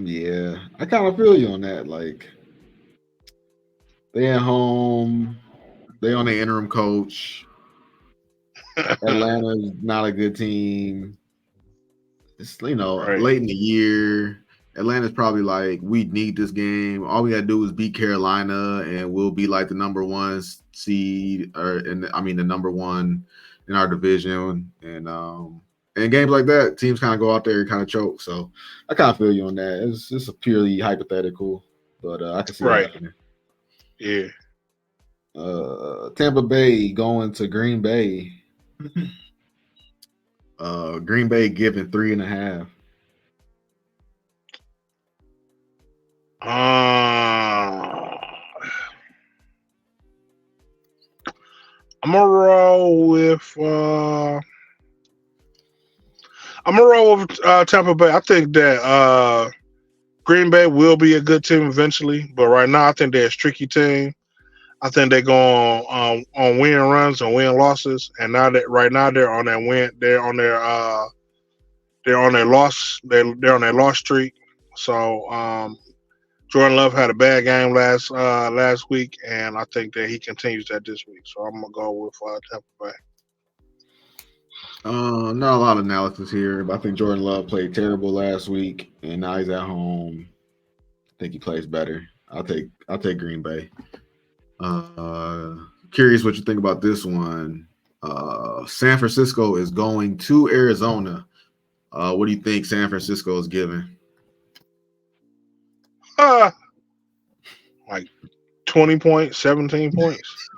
C: Yeah, I kind of feel you on that. Like, they at home, they on the interim coach. Atlanta's not a good team. It's
B: Right.
C: late in the year. Atlanta's probably like, we need this game. All we gotta do is beat Carolina, and we'll be like the number 1 seed, the number 1 in our division. And games like that, teams kind of go out there and kind of choke. So I kind of feel you on that. It's a purely hypothetical, but I can see it happening.
B: Yeah.
C: Tampa Bay going to Green Bay. Green Bay giving 3.5.
B: I'm gonna roll with Tampa Bay. I think that Green Bay will be a good team eventually, but right now I think they're a streaky team. I think they're going on win runs and win losses, and right now they're on that win. They're on their loss. They're on their loss streak. So Jordan Love had a bad game last week, and I think that he continues that this week. So I'm gonna go with Tampa Bay.
C: Not a lot of analysis here, but I think Jordan Love played terrible last week, and now he's at home. I think he plays better. I'll take Green Bay. Curious what you think about this one. San Francisco is going to Arizona. What do you think San Francisco is giving?
B: Like 20 points, 17 points.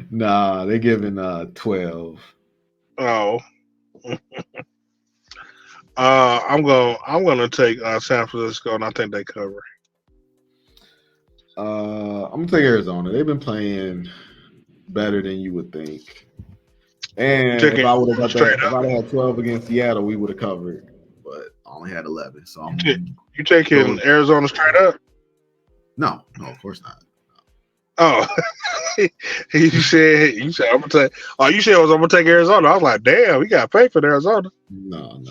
C: Nah, they're giving 12.
B: Oh. I'm gonna take San Francisco, and I think they cover.
C: I'm gonna take Arizona. They've been playing better than you would think. And if I would have had 12 against Seattle, we would have covered. But I only had 11. So
B: you taking Arizona straight up?
C: No, of course not.
B: Oh, you said I'm gonna take. Oh, you said I'm gonna take Arizona. I was like, damn, we got to pay for Arizona.
C: No.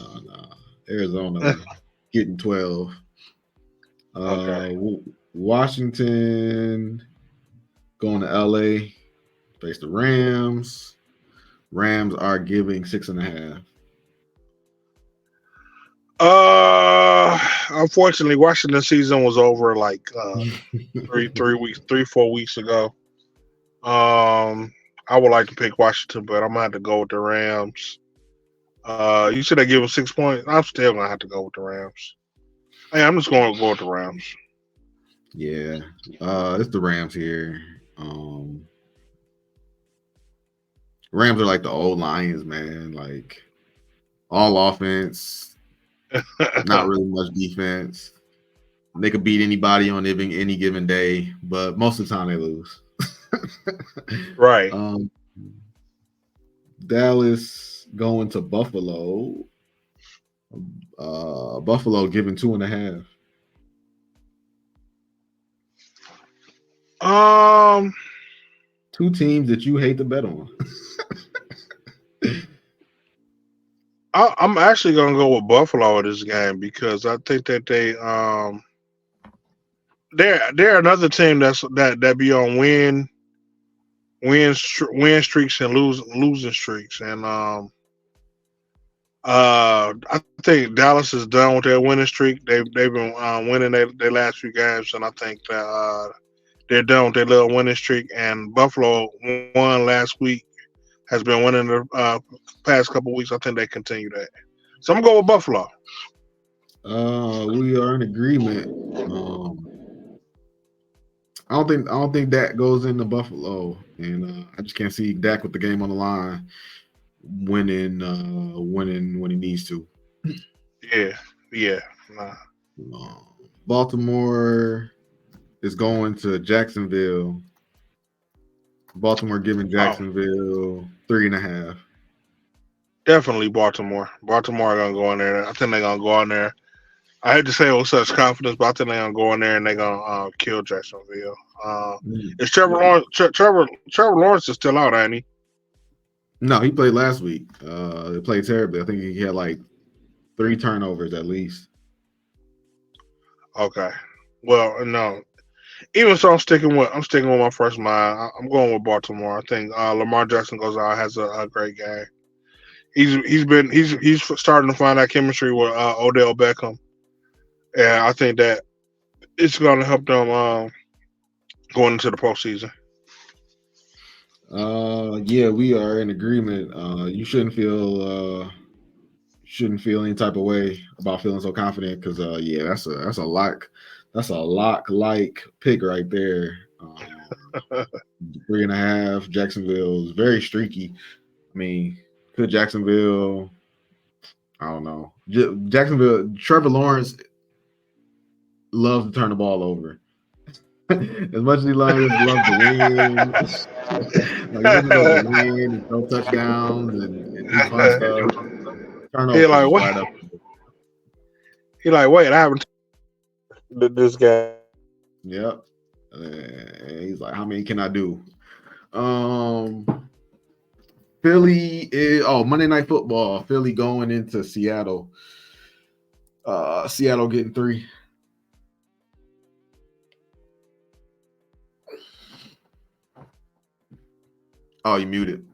C: Arizona getting 12.
B: Okay.
C: Washington going to LA, face the Rams. Rams are giving 6.5.
B: Unfortunately, Washington season was over like 4 weeks ago. Um, I would like to pick Washington, but I'm gonna have to go with the Rams. You said I give them 6 points. I'm still gonna have to go with the Rams. Hey, I'm just going to go with the Rams.
C: Yeah, it's the Rams here. Rams are like the old Lions, man. Like all offense, not really much defense. They could beat anybody on any given day, but most of the time they lose.
B: Right.
C: um, Dallas going to Buffalo. Buffalo giving 2.5.
B: Um,
C: Two teams that you hate to bet on.
B: I'm actually gonna go with Buffalo in this game because I think that they're another team that be on win streaks and losing streaks, and I think Dallas is done with their winning streak. They've been winning their last few games, and I think that they're done with their little winning streak. And Buffalo won last week, has been winning the past couple weeks. I think they continue that. So I'm gonna go with Buffalo.
C: We are in agreement. I don't think Dak goes into Buffalo, and I just can't see Dak with the game on the line winning when he needs to.
B: Yeah, yeah. Nah.
C: Baltimore is going to Jacksonville. Baltimore giving
B: Oh,
C: Jacksonville 3.5.
B: definitely Baltimore. Baltimore are gonna go in there. I think they're gonna go in there. I hate to say it with such confidence, but I think they're gonna go in there and they're gonna kill Jacksonville. Is Trevor Lawrence? Trevor Lawrence is still out, ain't he?
C: No, he played last week. They played terribly. I think he had like 3 turnovers at least.
B: Okay. Well, no. Even so, I'm sticking with my first mind. I'm going with Baltimore. I think Lamar Jackson goes out, has a great game. He's starting to find that chemistry with Odell Beckham, and I think that it's going to help them going into the postseason.
C: Yeah, we are in agreement. You shouldn't feel any type of way about feeling so confident because yeah, that's a lock like pick right there. 3.5. Jacksonville is very streaky. I mean, could Jacksonville? I don't know. Jacksonville. Trevor Lawrence loves to turn the ball over. As much as he loves to win, like as much as he loves to win and throw touchdowns and do fun stuff,
B: he
C: turnovers
B: like
C: is
B: wait,
C: right up.
B: I haven't this game.
C: Yep. He's like, how many can I do? Um, Philly is Monday Night Football. Philly going into Seattle. Seattle getting 3. Oh, you muted.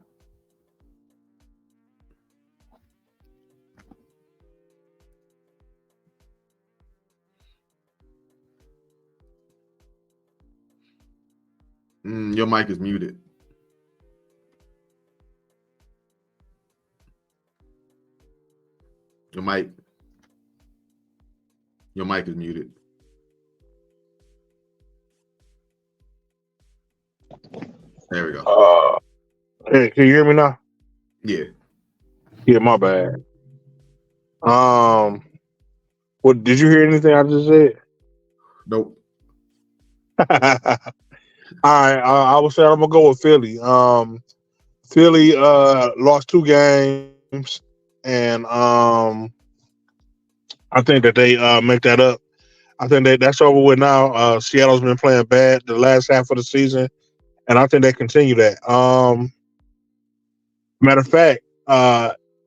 C: Your mic is muted. Your mic. Your mic is muted. There we go.
B: Hey, can you hear me now?
C: Yeah.
B: Yeah, my bad. What did you hear anything I just said?
C: Nope.
B: All right, I would say I'm gonna go with Philly. Philly lost 2 games, and I think that they make that up. I think that's over with now. Seattle's been playing bad the last half of the season, and I think they continue that. Matter of fact,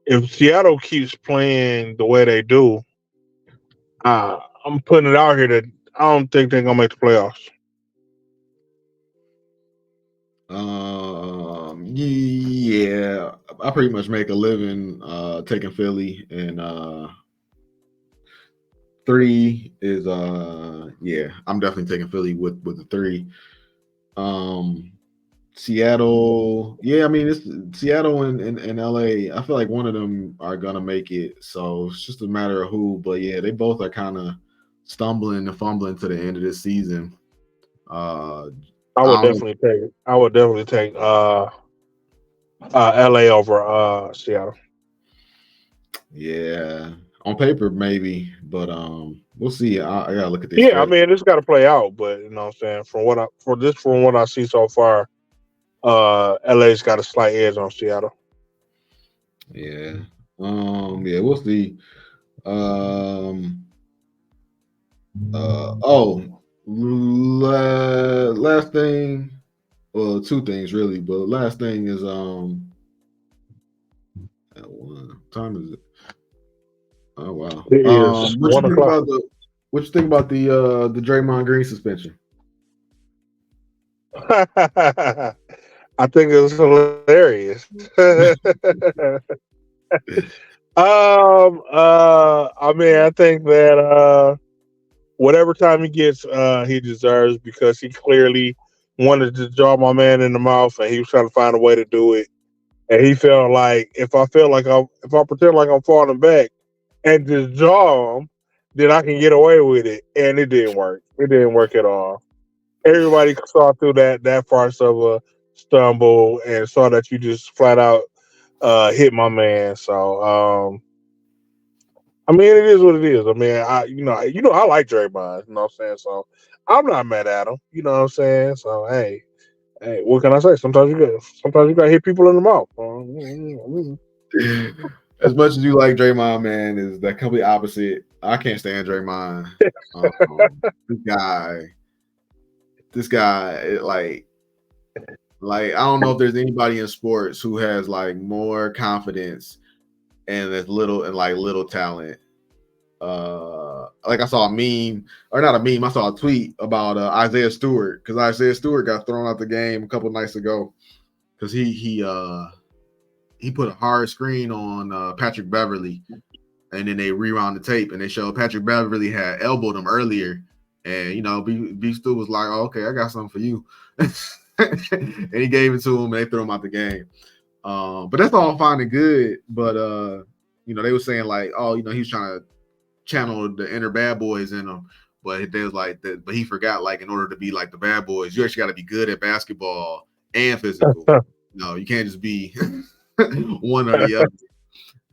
B: if Seattle keeps playing the way they do, I'm putting it out here that I don't think they're gonna make the playoffs.
C: Yeah, I pretty much make a living taking Philly, and 3 is yeah, I'm definitely taking Philly with the 3. Um Seattle, yeah, I mean it's Seattle and LA. I feel like one of them are gonna make it. So it's just a matter of who. But yeah, they both are kind of stumbling and fumbling to the end of this season. Uh I don't know.
B: I would definitely take LA over Seattle.
C: Yeah. On paper, maybe, but we'll see. I gotta look at their
B: Yeah, I
C: schedule.
B: mean it's got to play out, but you know what I'm saying from what I see so far, LA's got a slight edge on Seattle.
C: Yeah. Yeah, we'll see. Um oh, last thing, well, two things really, but last thing is what time is it? Oh wow.
B: It is
C: What you
B: 1 o'clock.
C: the Draymond Green suspension?
B: I think it was hilarious. I mean, I think that whatever time he gets, he deserves because he clearly wanted to jaw my man in the mouth, and he was trying to find a way to do it. And he felt like if I pretend like I'm falling back and just jaw him, then I can get away with it. And it didn't work. It didn't work at all. Everybody saw through that farce of a stumble and saw that you just flat out hit my man. So I mean, it is what it is. I mean, I like Draymond. You know what I'm saying? So I'm not mad at him. You know what I'm saying? So hey, what can I say? Sometimes you got to hit people in the mouth.
C: As much as you like Draymond, man, is the complete opposite. I can't stand Draymond. This guy, like I don't know if there's anybody in sports who has like more confidence and as little and like little talent. Like I saw a meme, or not a meme, I saw a tweet about Isaiah Stewart, because Isaiah Stewart got thrown out the game a couple nights ago because he put a hard screen on Patrick Beverly, and then they rewound the tape and they showed Patrick Beverly had elbowed him earlier, and B Stu was like, "Oh, okay, I got something for you," and he gave it to him and they threw him out the game. But that's all fine and good. But they were saying like, oh, he was trying to channel the inner bad boys in him, but they was like that. But he forgot, like, in order to be like the bad boys, you actually got to be good at basketball and physical. No, you can't just be one or the other.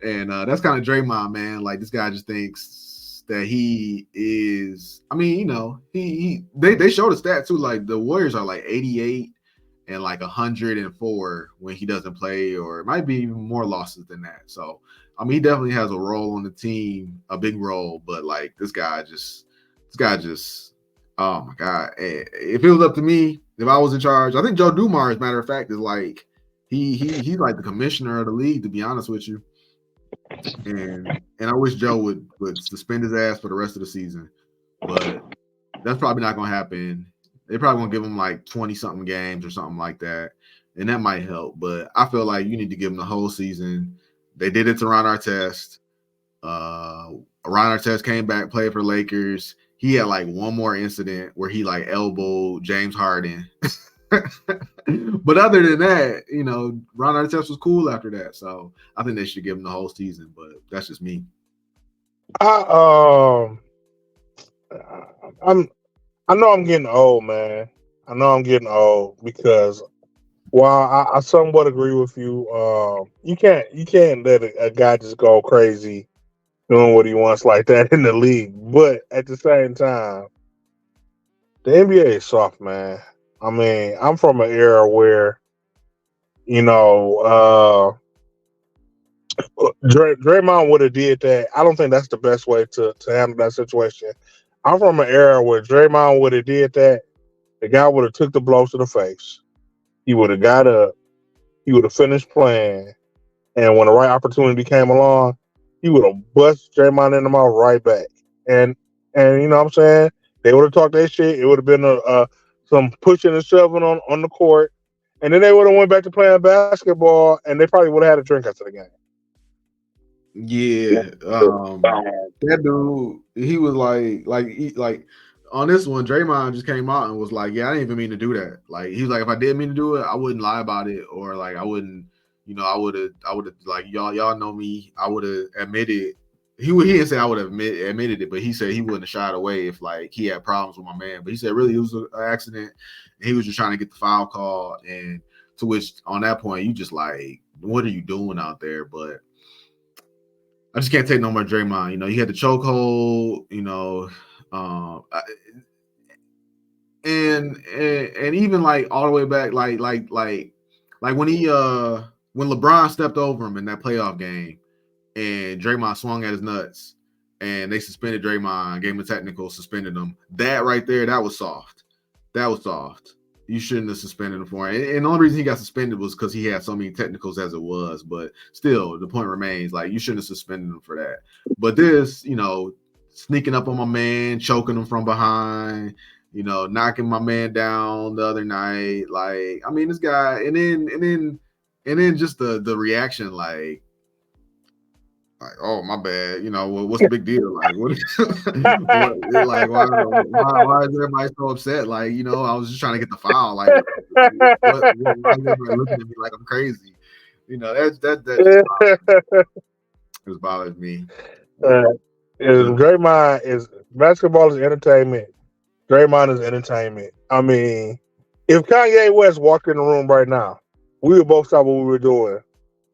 C: And that's kind of Draymond, man. Like, this guy just thinks that he is. I mean, they showed the stat too. Like, the Warriors are like 88 and like 104 when he doesn't play, or it might be even more losses than that. So, I mean, he definitely has a role on the team, a big role. But like, this guy just, oh my God. If it was up to me, if I was in charge, I think Joe Dumars, as a matter of fact, is like he's like the commissioner of the league, to be honest with you. And I wish Joe would suspend his ass for the rest of the season, but that's probably not gonna happen. They're probably gonna give him like 20-something games or something like that, and that might help. But I feel like you need to give him the whole season. They did it to Ron Artest. Ron Artest came back, played for Lakers. He had like one more incident where he like elbowed James Harden. But other than that, Ron Artest was cool after that. So I think they should give him the whole season. But that's just me.
B: I I'm I know I'm getting old, man. I know I'm getting old because while I somewhat agree with you, you can't let a guy just go crazy doing what he wants like that in the league. But at the same time, the NBA is soft, man. I mean, I'm from an era where you know Draymond would have did that. I don't think that's the best way to handle that situation. I'm from an era where Draymond would have did that. The guy would have took the blows to the face. He would have got up. He would have finished playing, and when the right opportunity came along, he would have bust Draymond in the mouth right back. And you know what I'm saying? They would have talked that shit. It would have been some pushing and shoving on the court, and then they would have went back to playing basketball, and they probably would have had a drink after the game.
C: Yeah, that dude, he was like on this one, Draymond just came out and was like, "Yeah, I didn't even mean to do that." Like he was like, "If I did mean to do it, I wouldn't lie about it, or like I wouldn't, I would have like y'all know me, I would have admitted." He didn't say I would have admitted it, but he said he wouldn't have shied away if like he had problems with my man. But he said really it was an accident, and he was just trying to get the foul call, and to which on that point you just like, what are you doing out there? But I just can't take no more Draymond. He had the chokehold. And even like all the way back, like when LeBron stepped over him in that playoff game, and Draymond swung at his nuts, and they suspended Draymond, gave him a technical, suspended him. That right there, that was soft. That was soft. You shouldn't have suspended him for it. And the only reason he got suspended was because he had so many technicals as it was. But still, the point remains, like, you shouldn't have suspended him for that. But this, sneaking up on my man, choking him from behind, knocking my man down the other night. Like, I mean, this guy, and then just the reaction, like, oh, my bad. What's the big deal? Like, what like, why is everybody so upset? Like, I was just trying to get the foul. Like, why is everybody looking at me like I'm crazy? That just bothers me.
B: Draymond is basketball is entertainment. Draymond is entertainment. I mean, if Kanye West walked in the room right now, we would both stop what we were doing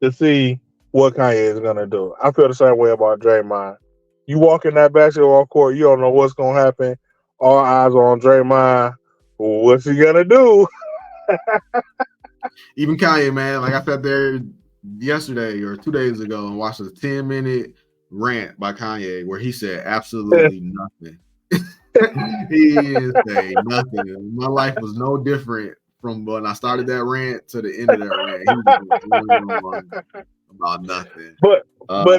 B: to see what Kanye is gonna do. I feel the same way about Draymond. You walk in that basketball court, you don't know what's gonna happen. All eyes are on Draymond. What's he gonna do?
C: Even Kanye, man, like I sat there yesterday or 2 days ago and watched a 10-minute rant by Kanye where he said absolutely nothing. He didn't say nothing. My life was no different from when I started that rant to the end of that rant. He was going on about nothing.
B: But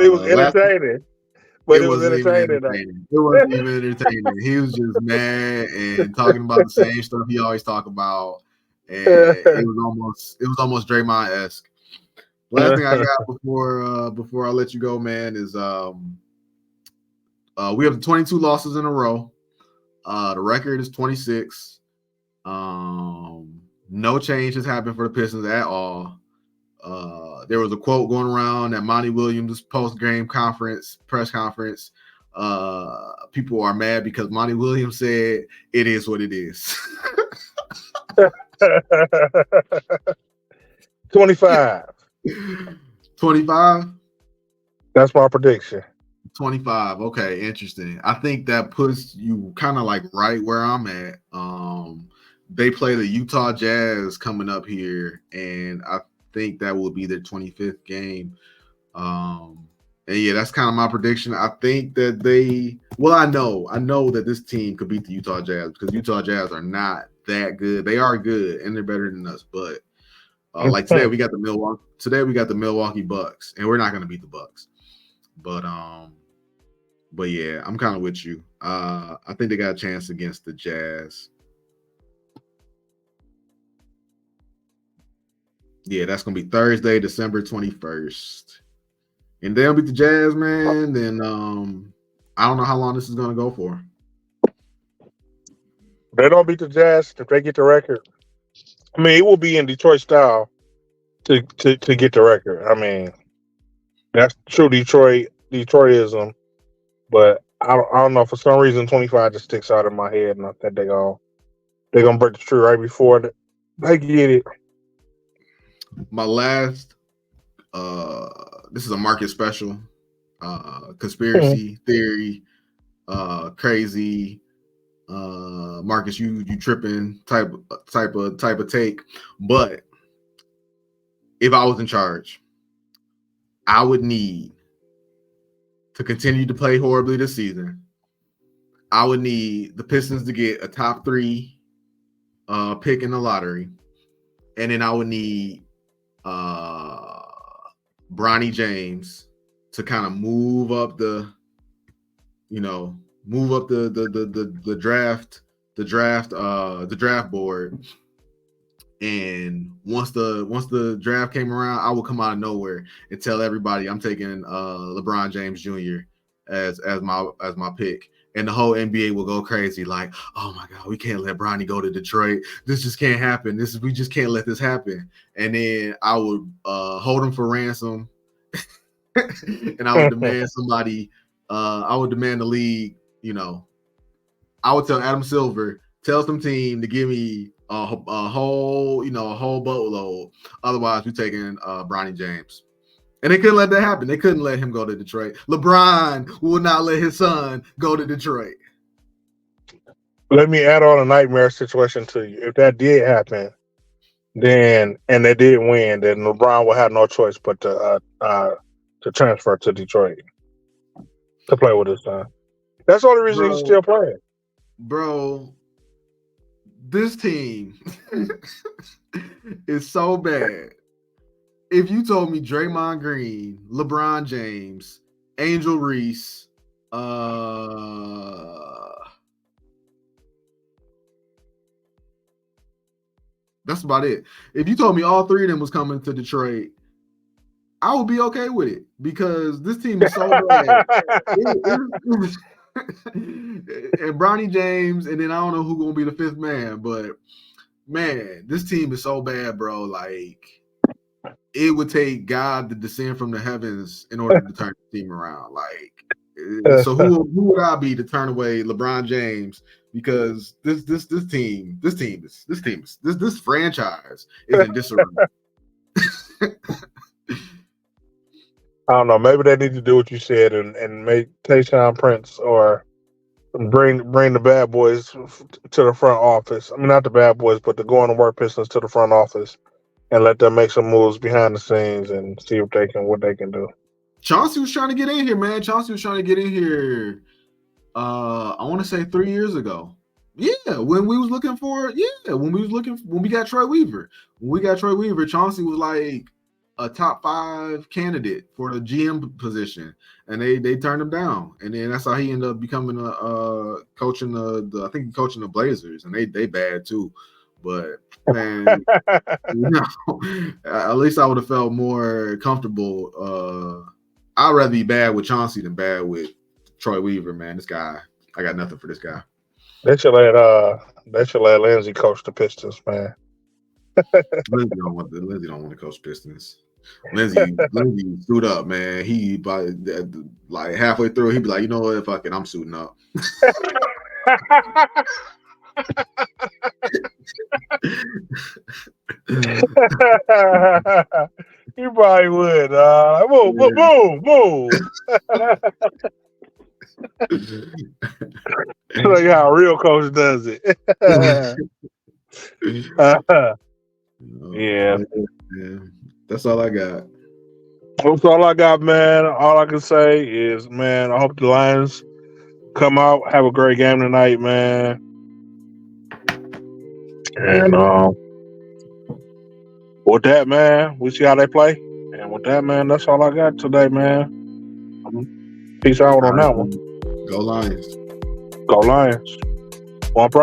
B: it was entertaining. It was entertaining.
C: It wasn't even entertaining. He was just mad and talking about the same stuff he always talk about. And it was almost Draymond-esque. Last thing I got before I let you go, man, is we have 22 losses in a row. The record is 26. No change has happened for the Pistons at all. There was a quote going around at Monty Williams' post-game press conference. People are mad because Monty Williams said it is what it is.
B: 25.
C: 25?
B: That's my prediction.
C: 25. Okay, interesting. I think that puts you kind of like right where I'm at. They play the Utah Jazz coming up here, and I think that will be their 25th game. And yeah, that's kind of my prediction. I think that I know that this team could beat the Utah Jazz because Utah Jazz are not that good. They are good and they're better than us, but like today we got the Milwaukee Bucks, and we're not going to beat the Bucks. But yeah, I'm kind of with you. I think they got a chance against the Jazz. Yeah, that's gonna be Thursday, December 21st. And they'll beat the Jazz, man. Then I don't know how long this is gonna go for.
B: They don't beat the Jazz if they get the record. I mean, it will be in Detroit style to get the record. I mean, that's true Detroitism. But I don't know, for some reason 25 just sticks out in my head, and I think they're gonna break the tree right before they get it.
C: My last this is a market special, conspiracy theory, crazy, Marcus, you tripping type of take. But if I was in charge, I would need to continue to play horribly this season. I would need the Pistons to get a top 3 pick in the lottery, and then I would need Bronny James to kind of move up the draft board And once the draft came around, I would come out of nowhere and tell everybody I'm taking LeBron James Jr. as my pick. And the whole NBA will go crazy, like, oh my God, we can't let Bronny go to Detroit. This just can't happen. We just can't let this happen. And then I would hold him for ransom, and I would demand somebody. I would demand the league. I would tell Adam Silver, tell some team to give me a whole boatload. Otherwise, we're taking Bronny James. And they couldn't let that happen. They couldn't let him go to Detroit. LeBron will not let his son go to Detroit.
B: Let me add on a nightmare situation to you. If that did happen, and they did win, then LeBron will have no choice but to transfer to Detroit to play with his son. That's the only reason he's still playing.
C: Bro, this team is so bad. If you told me Draymond Green, LeBron James, Angel Reese, that's about it. If you told me all three of them was coming to Detroit, I would be okay with it because this team is so bad. And Bronny James, and then I don't know who's gonna be the fifth man, but man, this team is so bad, bro. Like, it would take God to descend from the heavens in order to turn the team around. Like, so who would I be to turn away LeBron James? Because this franchise is in disarray.
B: I don't know. Maybe they need to do what you said and make Tayshaun Prince or bring the bad boys to the front office. I mean, not the bad boys, but the going to work Pistons to the front office and let them make some moves behind the scenes and see what they can do.
C: Chauncey was trying to get in here, man. Chauncey was trying to get in here. I want to say 3 years ago. Yeah, when we got Troy Weaver. When we got Troy Weaver, Chauncey was like a top 5 candidate for the GM position, and they turned him down. And then that's how he ended up becoming coaching the Blazers, and they bad too. But man, at least I would have felt more comfortable. I'd rather be bad with Chauncey than bad with Troy Weaver, man. This guy, I got nothing for this guy.
B: They should let Lindsey coach the Pistons, man.
C: Lindsey don't want to coach Pistons. Lindsey suit up, man. He by like halfway through, he'd be like, you know what, fuck it, I'm suiting up.
B: You probably would. Move. Like how a real coach does it. Yeah.
C: That's all I got.
B: That's all I got, man. All I can say is, man, I hope the Lions come out, have a great game tonight, man. And with that, man, we see how they play. And with that, man, that's all I got today, man. Peace out on that one.
C: Go Lions.
B: Go Lions. One pride.